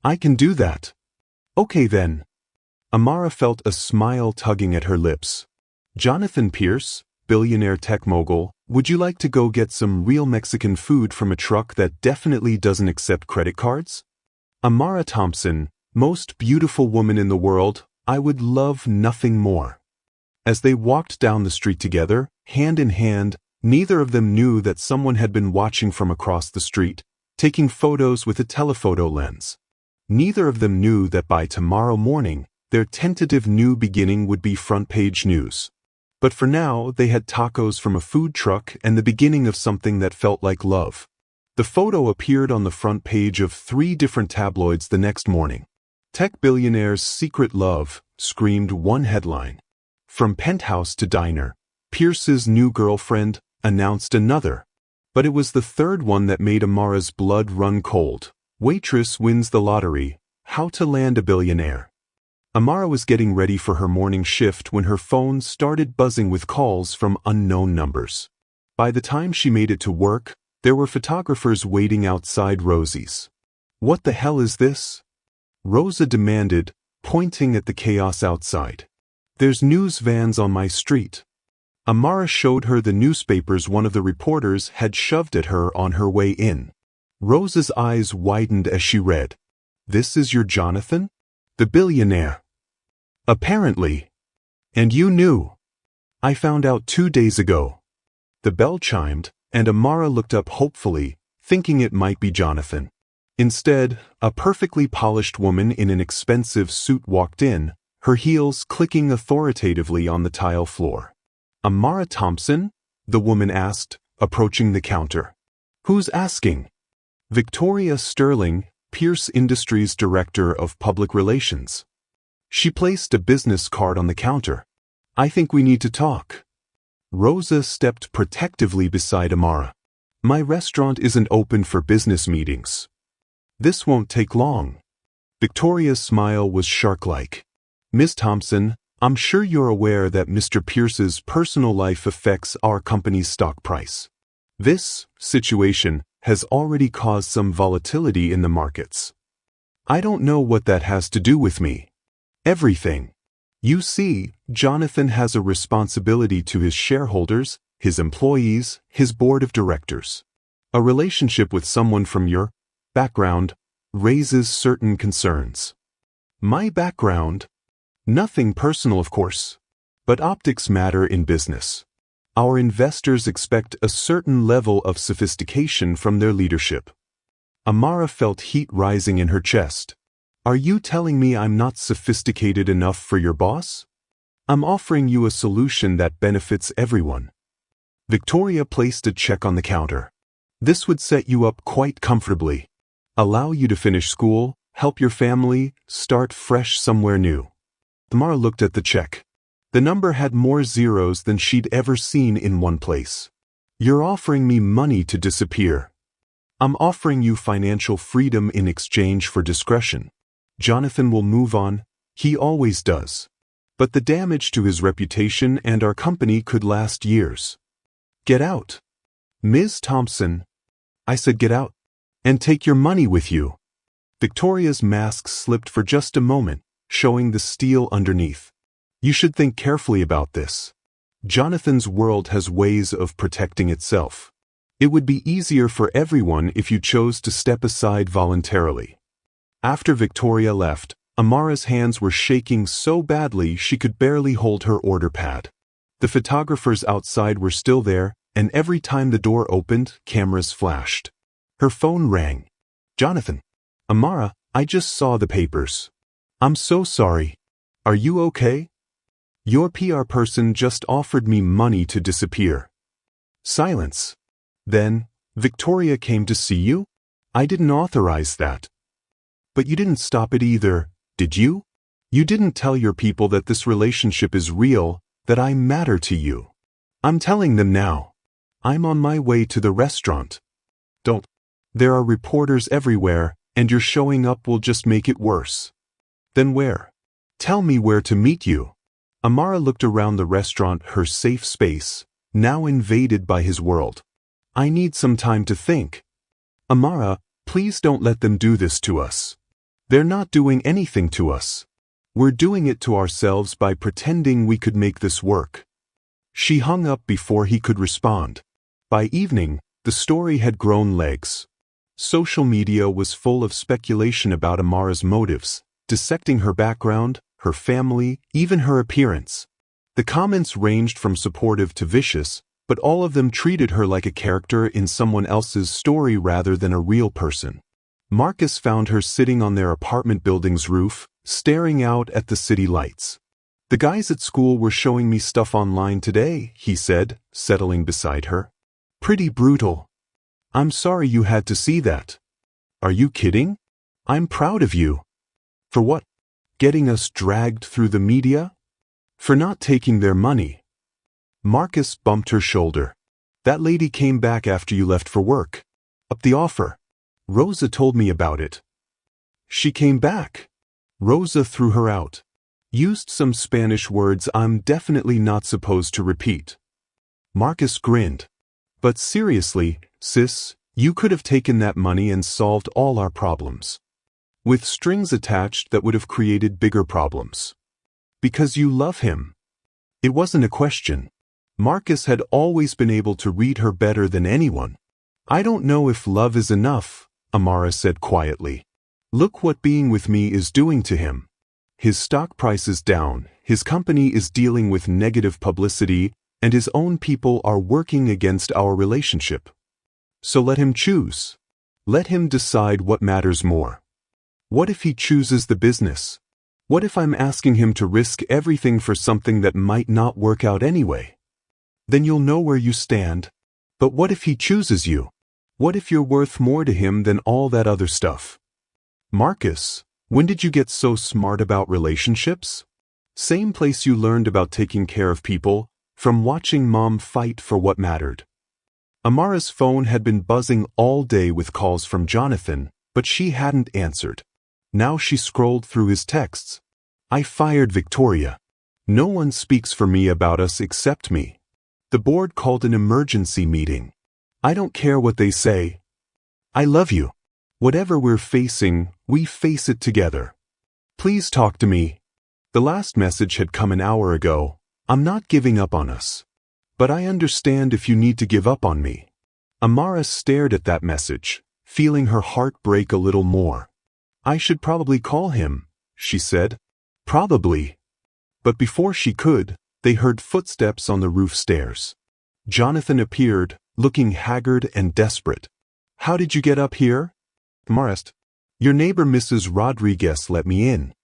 I can do that. Okay then. Amara felt a smile tugging at her lips. Jonathan Pierce, billionaire tech mogul, would you like to go get some real Mexican food from a truck that definitely doesn't accept credit cards? Amara Thompson, most beautiful woman in the world, I would love nothing more. As they walked down the street together, hand in hand, neither of them knew that someone had been watching from across the street, taking photos with a telephoto lens. Neither of them knew that by tomorrow morning, their tentative new beginning would be front-page news. But for now, they had tacos from a food truck and the beginning of something that felt like love. The photo appeared on the front page of 3 different tabloids the next morning. Tech billionaire's secret love, screamed one headline. From penthouse to diner, Pierce's new girlfriend, announced another. But it was the third one that made Amara's blood run cold. Waitress wins the lottery, how to land a billionaire. Amara was getting ready for her morning shift when her phone started buzzing with calls from unknown numbers. By the time she made it to work, there were photographers waiting outside Rosie's. What the hell is this? Rosa demanded, pointing at the chaos outside. There's news vans on my street. Amara showed her the newspapers one of the reporters had shoved at her on her way in. Rosa's eyes widened as she read. This is your Jonathan? The billionaire. Apparently. And you knew. I found out 2 days ago. The bell chimed, and Amara looked up hopefully, thinking it might be Jonathan. Instead, a perfectly polished woman in an expensive suit walked in, her heels clicking authoritatively on the tile floor. Amara Thompson? The woman asked, approaching the counter. Who's asking? Victoria Sterling, Pierce Industries Director of Public Relations. She placed a business card on the counter. I think we need to talk. Rosa stepped protectively beside Amara. My restaurant isn't open for business meetings. This won't take long. Victoria's smile was shark-like. Ms. Thompson, I'm sure you're aware that Mr. Pierce's personal life affects our company's stock price. This situation has already caused some volatility in the markets. I don't know what that has to do with me. Everything. You see, Jonathan has a responsibility to his shareholders, his employees, his board of directors. A relationship with someone from your background raises certain concerns. My background? Nothing personal, of course. But optics matter in business. Our investors expect a certain level of sophistication from their leadership. Amara felt heat rising in her chest. Are you telling me I'm not sophisticated enough for your boss? I'm offering you a solution that benefits everyone. Victoria placed a check on the counter. This would set you up quite comfortably. Allow you to finish school, help your family, start fresh somewhere new. Amara looked at the check. The number had more zeros than she'd ever seen in one place. You're offering me money to disappear. I'm offering you financial freedom in exchange for discretion. Jonathan will move on, he always does. But the damage to his reputation and our company could last years. Get out. Ms. Thompson. I said get out. And take your money with you. Victoria's mask slipped for just a moment, showing the steel underneath. You should think carefully about this. Jonathan's world has ways of protecting itself. It would be easier for everyone if you chose to step aside voluntarily. After Victoria left, Amara's hands were shaking so badly she could barely hold her order pad. The photographers outside were still there, and every time the door opened, cameras flashed. Her phone rang. Jonathan. Amara, I just saw the papers. I'm so sorry. Are you okay? Your PR person just offered me money to disappear. Silence. Then, Victoria came to see you? I didn't authorize that. But you didn't stop it either, did you? You didn't tell your people that this relationship is real, that I matter to you. I'm telling them now. I'm on my way to the restaurant. Don't. There are reporters everywhere, and your showing up will just make it worse. Then where? Tell me where to meet you. Amara looked around the restaurant, her safe space, now invaded by his world. I need some time to think. Amara, please don't let them do this to us. They're not doing anything to us. We're doing it to ourselves by pretending we could make this work. She hung up before he could respond. By evening, the story had grown legs. Social media was full of speculation about Amara's motives, dissecting her background, her family, even her appearance. The comments ranged from supportive to vicious, but all of them treated her like a character in someone else's story rather than a real person. Marcus found her sitting on their apartment building's roof, staring out at the city lights. The guys at school were showing me stuff online today, he said, settling beside her. Pretty brutal. I'm sorry you had to see that. Are you kidding? I'm proud of you. For what? Getting us dragged through the media? For not taking their money. Marcus bumped her shoulder. That lady came back after you left for work. Up the offer. Rosa told me about it. She came back. Rosa threw her out. Used some Spanish words I'm definitely not supposed to repeat. Marcus grinned. But seriously, sis, you could have taken that money and solved all our problems. With strings attached that would have created bigger problems. Because you love him. It wasn't a question. Marcus had always been able to read her better than anyone. I don't know if love is enough, Amara said quietly. Look what being with me is doing to him. His stock price is down, his company is dealing with negative publicity, and his own people are working against our relationship. So let him choose. Let him decide what matters more. What if he chooses the business? What if I'm asking him to risk everything for something that might not work out anyway? Then you'll know where you stand. But what if he chooses you? What if you're worth more to him than all that other stuff? Marcus, when did you get so smart about relationships? Same place you learned about taking care of people, from watching Mom fight for what mattered. Amara's phone had been buzzing all day with calls from Jonathan, but she hadn't answered. Now she scrolled through his texts. I fired Victoria. No one speaks for me about us except me. The board called an emergency meeting. I don't care what they say. I love you. Whatever we're facing, we face it together. Please talk to me. The last message had come an hour ago. I'm not giving up on us. But I understand if you need to give up on me. Amara stared at that message, feeling her heart break a little more. I should probably call him, she said. Probably. But before she could, they heard footsteps on the roof stairs. Jonathan appeared, looking haggard and desperate. How did you get up here? Amara asked. Your neighbor Mrs. Rodriguez let me in.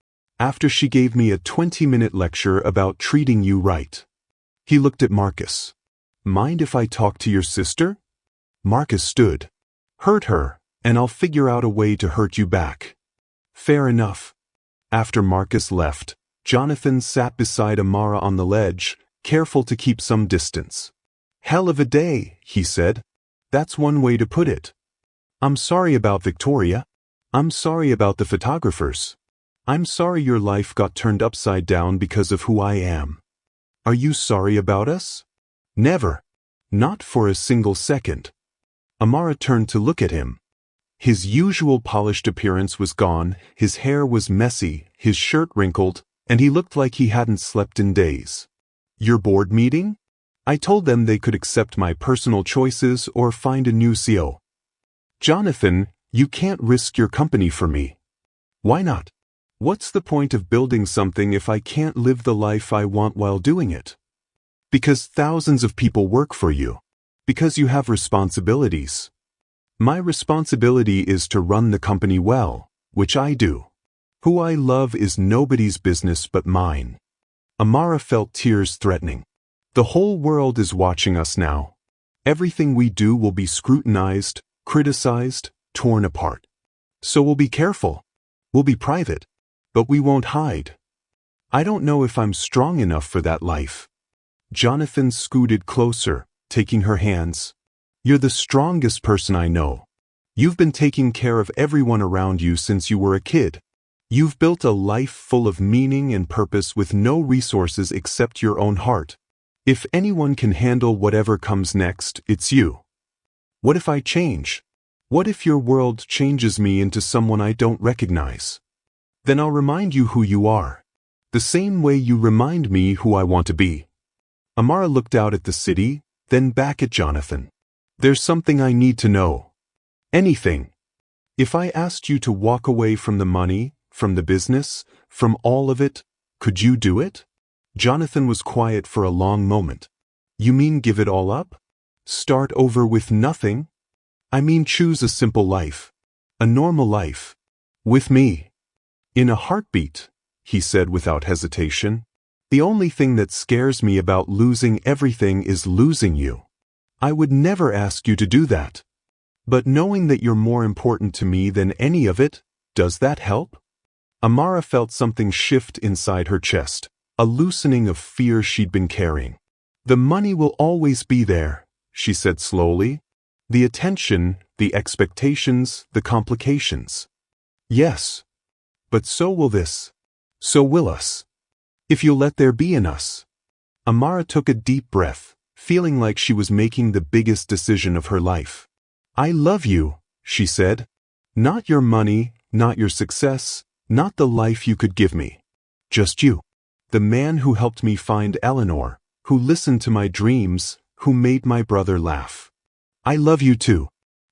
After she gave me a 20-minute lecture about treating you right. He looked at Marcus. Mind if I talk to your sister? Marcus stood. Hurt her, and I'll figure out a way to hurt you back. Fair enough. After Marcus left, Jonathan sat beside Amara on the ledge, careful to keep some distance. Hell of a day, he said. That's one way to put it. I'm sorry about Victoria. I'm sorry about the photographers. I'm sorry your life got turned upside down because of who I am. Are you sorry about us? Never. Not for a single second. Amara turned to look at him. His usual polished appearance was gone, his hair was messy, his shirt wrinkled, and he looked like he hadn't slept in days. Your board meeting? I told them they could accept my personal choices or find a new CEO. Jonathan, you can't risk your company for me. Why not? What's the point of building something if I can't live the life I want while doing it? Because thousands of people work for you. Because you have responsibilities. My responsibility is to run the company well, which I do. Who I love is nobody's business but mine. Amara felt tears threatening. The whole world is watching us now. Everything we do will be scrutinized, criticized, torn apart. So we'll be careful. We'll be private. But we won't hide. I don't know if I'm strong enough for that life. Jonathan scooted closer, taking her hands. You're the strongest person I know. You've been taking care of everyone around you since you were a kid. You've built a life full of meaning and purpose with no resources except your own heart. If anyone can handle whatever comes next, it's you. What if I change? What if your world changes me into someone I don't recognize? Then I'll remind you who you are. The same way you remind me who I want to be. Amara looked out at the city, then back at Jonathan. There's something I need to know. Anything. If I asked you to walk away from the money, from the business, from all of it, could you do it? Jonathan was quiet for a long moment. You mean give it all up? Start over with nothing? I mean choose a simple life. A normal life. With me. In a heartbeat, he said without hesitation. The only thing that scares me about losing everything is losing you. I would never ask you to do that. But knowing that you're more important to me than any of it, does that help? Amara felt something shift inside her chest, a loosening of fear she'd been carrying. The money will always be there, she said slowly. The attention, the expectations, the complications. Yes. But so will this. So will us. If you'll let there be in us. Amara took a deep breath, feeling like she was making the biggest decision of her life. I love you, she said. Not your money, not your success, not the life you could give me. Just you. The man who helped me find Eleanor, who listened to my dreams, who made my brother laugh. I love you too.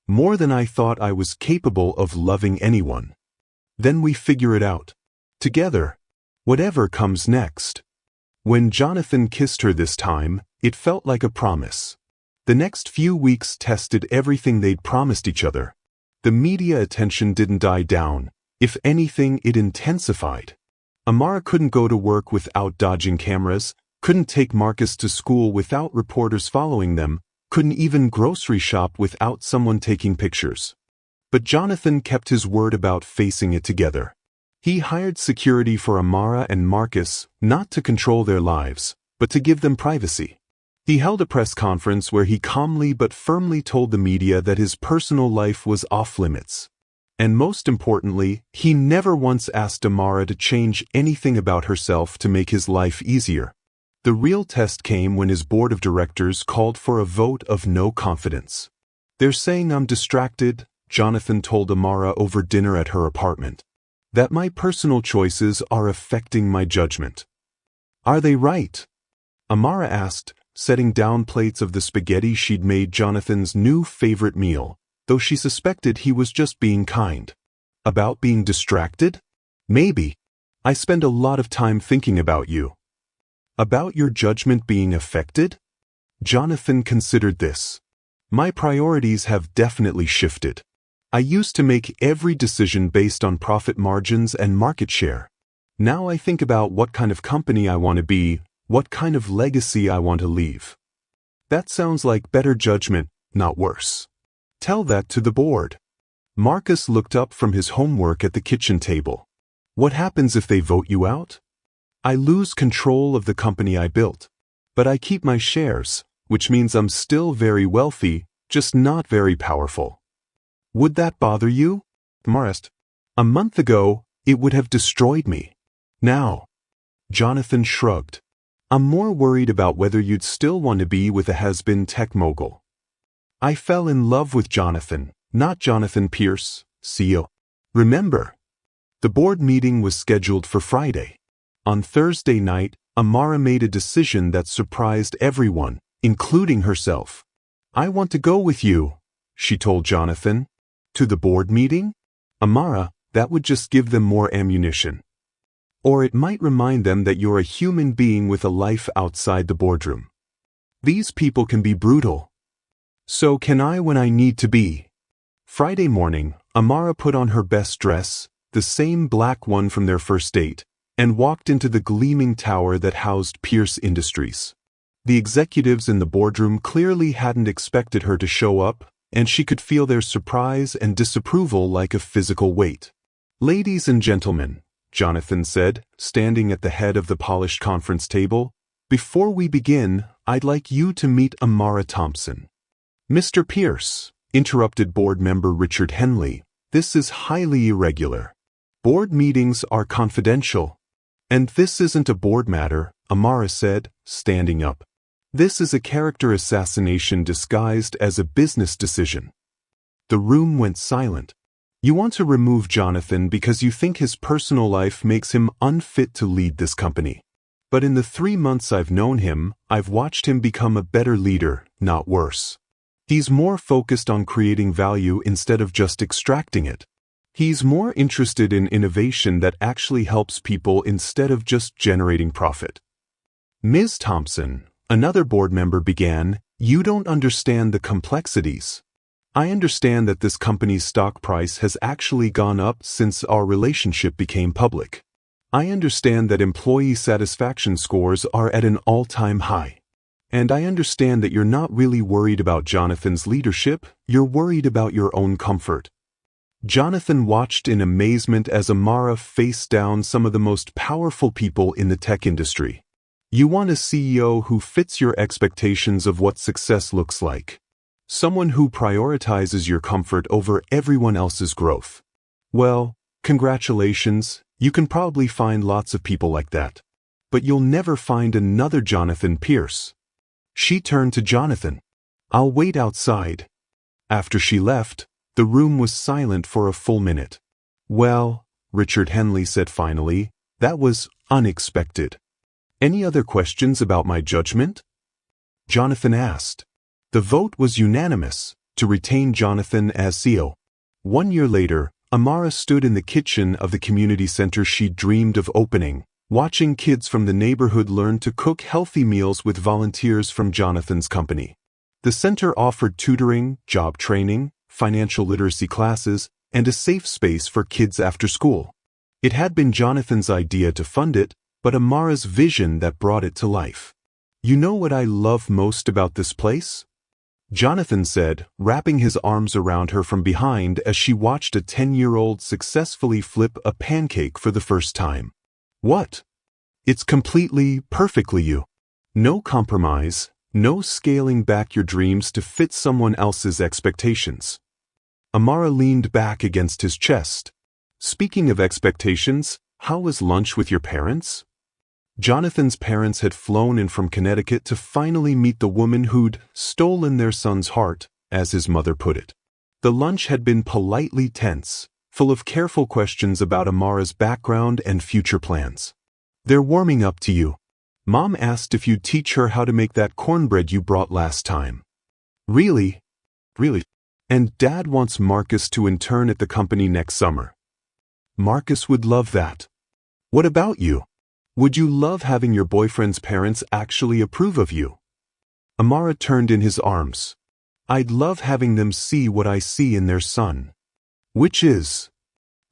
More than I thought I was capable of loving anyone. Then we figure it out. Together. Whatever comes next. When Jonathan kissed her this time, it felt like a promise. The next few weeks tested everything they'd promised each other. The media attention didn't die down. If anything, it intensified. Amara couldn't go to work without dodging cameras, couldn't take Marcus to school without reporters following them, couldn't even grocery shop without someone taking pictures. But Jonathan kept his word about facing it together. He hired security for Amara and Marcus, not to control their lives, but to give them privacy. He held a press conference where he calmly but firmly told the media that his personal life was off limits. And most importantly, he never once asked Amara to change anything about herself to make his life easier. The real test came when his board of directors called for a vote of no confidence. "They're saying I'm distracted," Jonathan told Amara over dinner at her apartment. "That my personal choices are affecting my judgment." "Are they right?" Amara asked, setting down plates of the spaghetti she'd made Jonathan's new favorite meal, though she suspected he was just being kind. "About being distracted? Maybe. I spend a lot of time thinking about you." "About your judgment being affected?" Jonathan considered this. "My priorities have definitely shifted. I used to make every decision based on profit margins and market share. Now I think about what kind of company I want to be, what kind of legacy I want to leave." "That sounds like better judgment, not worse. Tell that to the board." Marcus looked up from his homework at the kitchen table. "What happens if they vote you out?" "I lose control of the company I built. But I keep my shares, which means I'm still very wealthy, just not very powerful." "Would that bother you?" Amara asked. "A month ago, it would have destroyed me. Now." Jonathan shrugged. "I'm more worried about whether you'd still want to be with a has-been tech mogul." "I fell in love with Jonathan, not Jonathan Pierce, CEO. Remember?" The board meeting was scheduled for Friday. On Thursday night, Amara made a decision that surprised everyone, including herself. "I want to go with you," she told Jonathan. "To the board meeting?" "Amara, that would just give them more ammunition. Or it might remind them that you're a human being with a life outside the boardroom. These people can be brutal. So can I when I need to be." Friday morning, Amara put on her best dress, the same black one from their first date, and walked into the gleaming tower that housed Pierce Industries. The executives in the boardroom clearly hadn't expected her to show up, and she could feel their surprise and disapproval like a physical weight. "Ladies and gentlemen," Jonathan said, standing at the head of the polished conference table, "before we begin, I'd like you to meet Amara Thompson." "Mr. Pierce," interrupted board member Richard Henley, "this is highly irregular. Board meetings are confidential." "And this isn't a board matter," Amara said, standing up. "This is a character assassination disguised as a business decision." The room went silent. "You want to remove Jonathan because you think his personal life makes him unfit to lead this company. But in the 3 months I've known him, I've watched him become a better leader, not worse. He's more focused on creating value instead of just extracting it. He's more interested in innovation that actually helps people instead of just generating profit." "Ms. Thompson," another board member began, "you don't understand the complexities. I understand that this company's stock price has actually gone up since our relationship became public. I understand that employee satisfaction scores are at an all-time high. And I understand that you're not really worried about Jonathan's leadership, you're worried about your own comfort." Jonathan watched in amazement as Amara faced down some of the most powerful people in the tech industry. "You want a CEO who fits your expectations of what success looks like. Someone who prioritizes your comfort over everyone else's growth. Well, congratulations, you can probably find lots of people like that. But you'll never find another Jonathan Pierce." She turned to Jonathan. "I'll wait outside." After she left, the room was silent for a full minute. "Well," Richard Henley said finally, "that was unexpected. Any other questions about my judgment?" Jonathan asked. The vote was unanimous, to retain Jonathan as CEO. 1 year later, Amara stood in the kitchen of the community center she'd dreamed of opening, watching kids from the neighborhood learn to cook healthy meals with volunteers from Jonathan's company. The center offered tutoring, job training, financial literacy classes, and a safe space for kids after school. It had been Jonathan's idea to fund it, but Amara's vision that brought it to life. "You know what I love most about this place?" Jonathan said, wrapping his arms around her from behind as she watched a 10-year-old successfully flip a pancake for the first time. "What?" "It's completely, perfectly you. No compromise, No scaling back your dreams to fit someone else's expectations. Amara leaned back against his chest. Speaking of expectations, how was lunch with your parents? Jonathan's parents had flown in from Connecticut to finally meet the woman who'd stolen their son's heart, as his mother put it. The lunch had been politely tense, full of careful questions about Amara's background and future plans. They're warming up to you. Mom asked if you'd teach her how to make that cornbread you brought last time. Really? Really? And Dad wants Marcus to intern at the company next summer. Marcus would love that. What about you? Would you love having your boyfriend's parents actually approve of you? Amara turned in his arms. I'd love having them see what I see in their son. Which is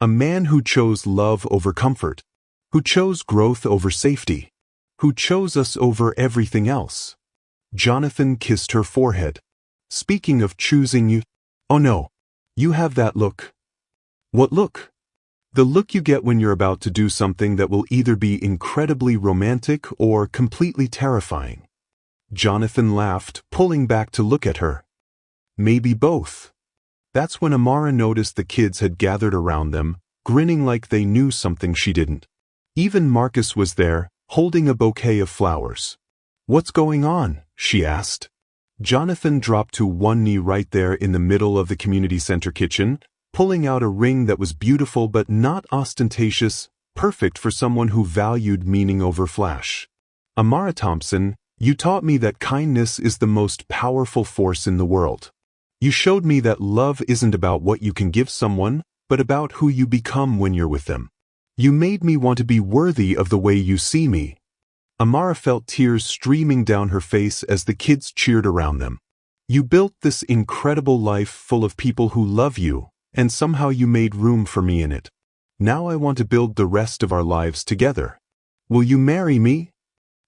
a man who chose love over comfort, who chose growth over safety, who chose us over everything else. Jonathan kissed her forehead. Speaking of choosing you, oh no, you have that look. What look? The look you get when you're about to do something that will either be incredibly romantic or completely terrifying. Jonathan laughed, pulling back to look at her. Maybe both. That's when Amara noticed the kids had gathered around them, grinning like they knew something she didn't. Even Marcus was there, holding a bouquet of flowers. What's going on? She asked. Jonathan dropped to one knee right there in the middle of the community center kitchen, pulling out a ring that was beautiful but not ostentatious, perfect for someone who valued meaning over flash. Amara Thompson, you taught me that kindness is the most powerful force in the world. You showed me that love isn't about what you can give someone, but about who you become when you're with them. You made me want to be worthy of the way you see me. Amara felt tears streaming down her face as the kids cheered around them. You built this incredible life full of people who love you, and somehow you made room for me in it. Now I want to build the rest of our lives together. Will you marry me?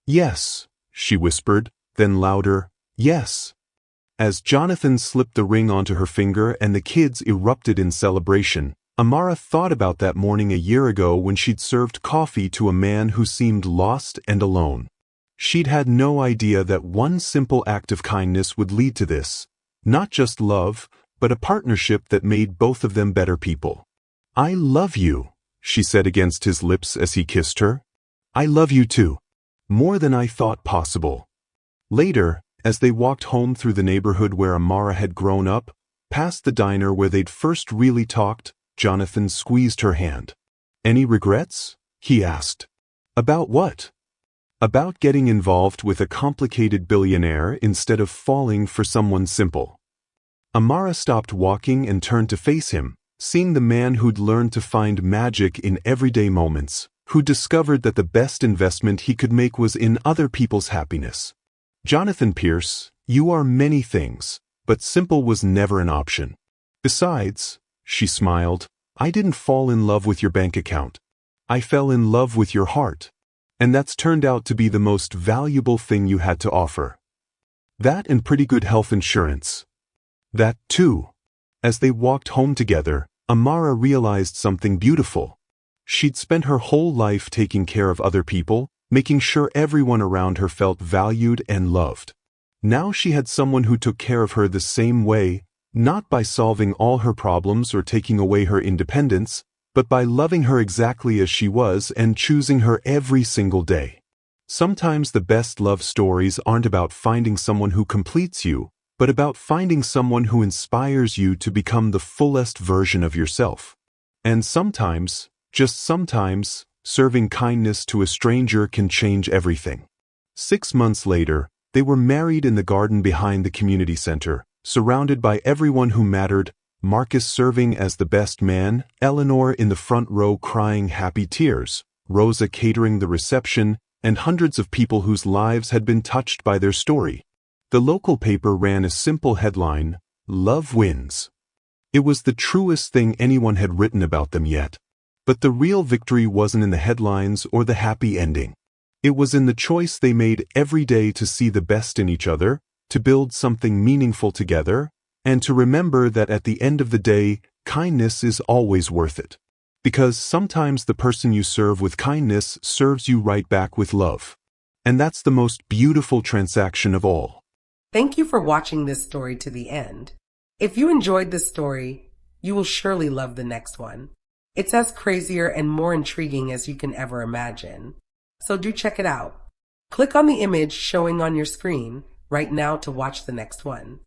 Yes, she whispered, then louder, yes. As Jonathan slipped the ring onto her finger and the kids erupted in celebration, Amara thought about that morning a year ago when she'd served coffee to a man who seemed lost and alone. She'd had no idea that one simple act of kindness would lead to this, not just love, but a partnership that made both of them better people. I love you, she said against his lips as he kissed her. I love you too. More than I thought possible. Later, as they walked home through the neighborhood where Amara had grown up, past the diner where they'd first really talked, Jonathan squeezed her hand. Any regrets? He asked. About what? About getting involved with a complicated billionaire instead of falling for someone simple. Amara stopped walking and turned to face him, seeing the man who'd learned to find magic in everyday moments, who discovered that the best investment he could make was in other people's happiness. Jonathan Pierce, you are many things, but simple was never an option. Besides, she smiled, I didn't fall in love with your bank account. I fell in love with your heart. And that's turned out to be the most valuable thing you had to offer. That and pretty good health insurance. That, too. As they walked home together, Amara realized something beautiful. She'd spent her whole life taking care of other people, making sure everyone around her felt valued and loved. Now she had someone who took care of her the same way, not by solving all her problems or taking away her independence, but by loving her exactly as she was and choosing her every single day. Sometimes the best love stories aren't about finding someone who completes you, but about finding someone who inspires you to become the fullest version of yourself. And sometimes, just sometimes, serving kindness to a stranger can change everything. 6 months later, they were married in the garden behind the community center, surrounded by everyone who mattered, Marcus serving as the best man, Eleanor in the front row crying happy tears, Rosa catering the reception, and hundreds of people whose lives had been touched by their story. The local paper ran a simple headline, Love Wins. It was the truest thing anyone had written about them yet. But the real victory wasn't in the headlines or the happy ending. It was in the choice they made every day to see the best in each other, to build something meaningful together, and to remember that at the end of the day, kindness is always worth it. Because sometimes the person you serve with kindness serves you right back with love. And that's the most beautiful transaction of all. Thank you for watching this story to the end. If you enjoyed this story, you will surely love the next one. It's as crazier and more intriguing as you can ever imagine. So do check it out. Click on the image showing on your screen right now to watch the next one.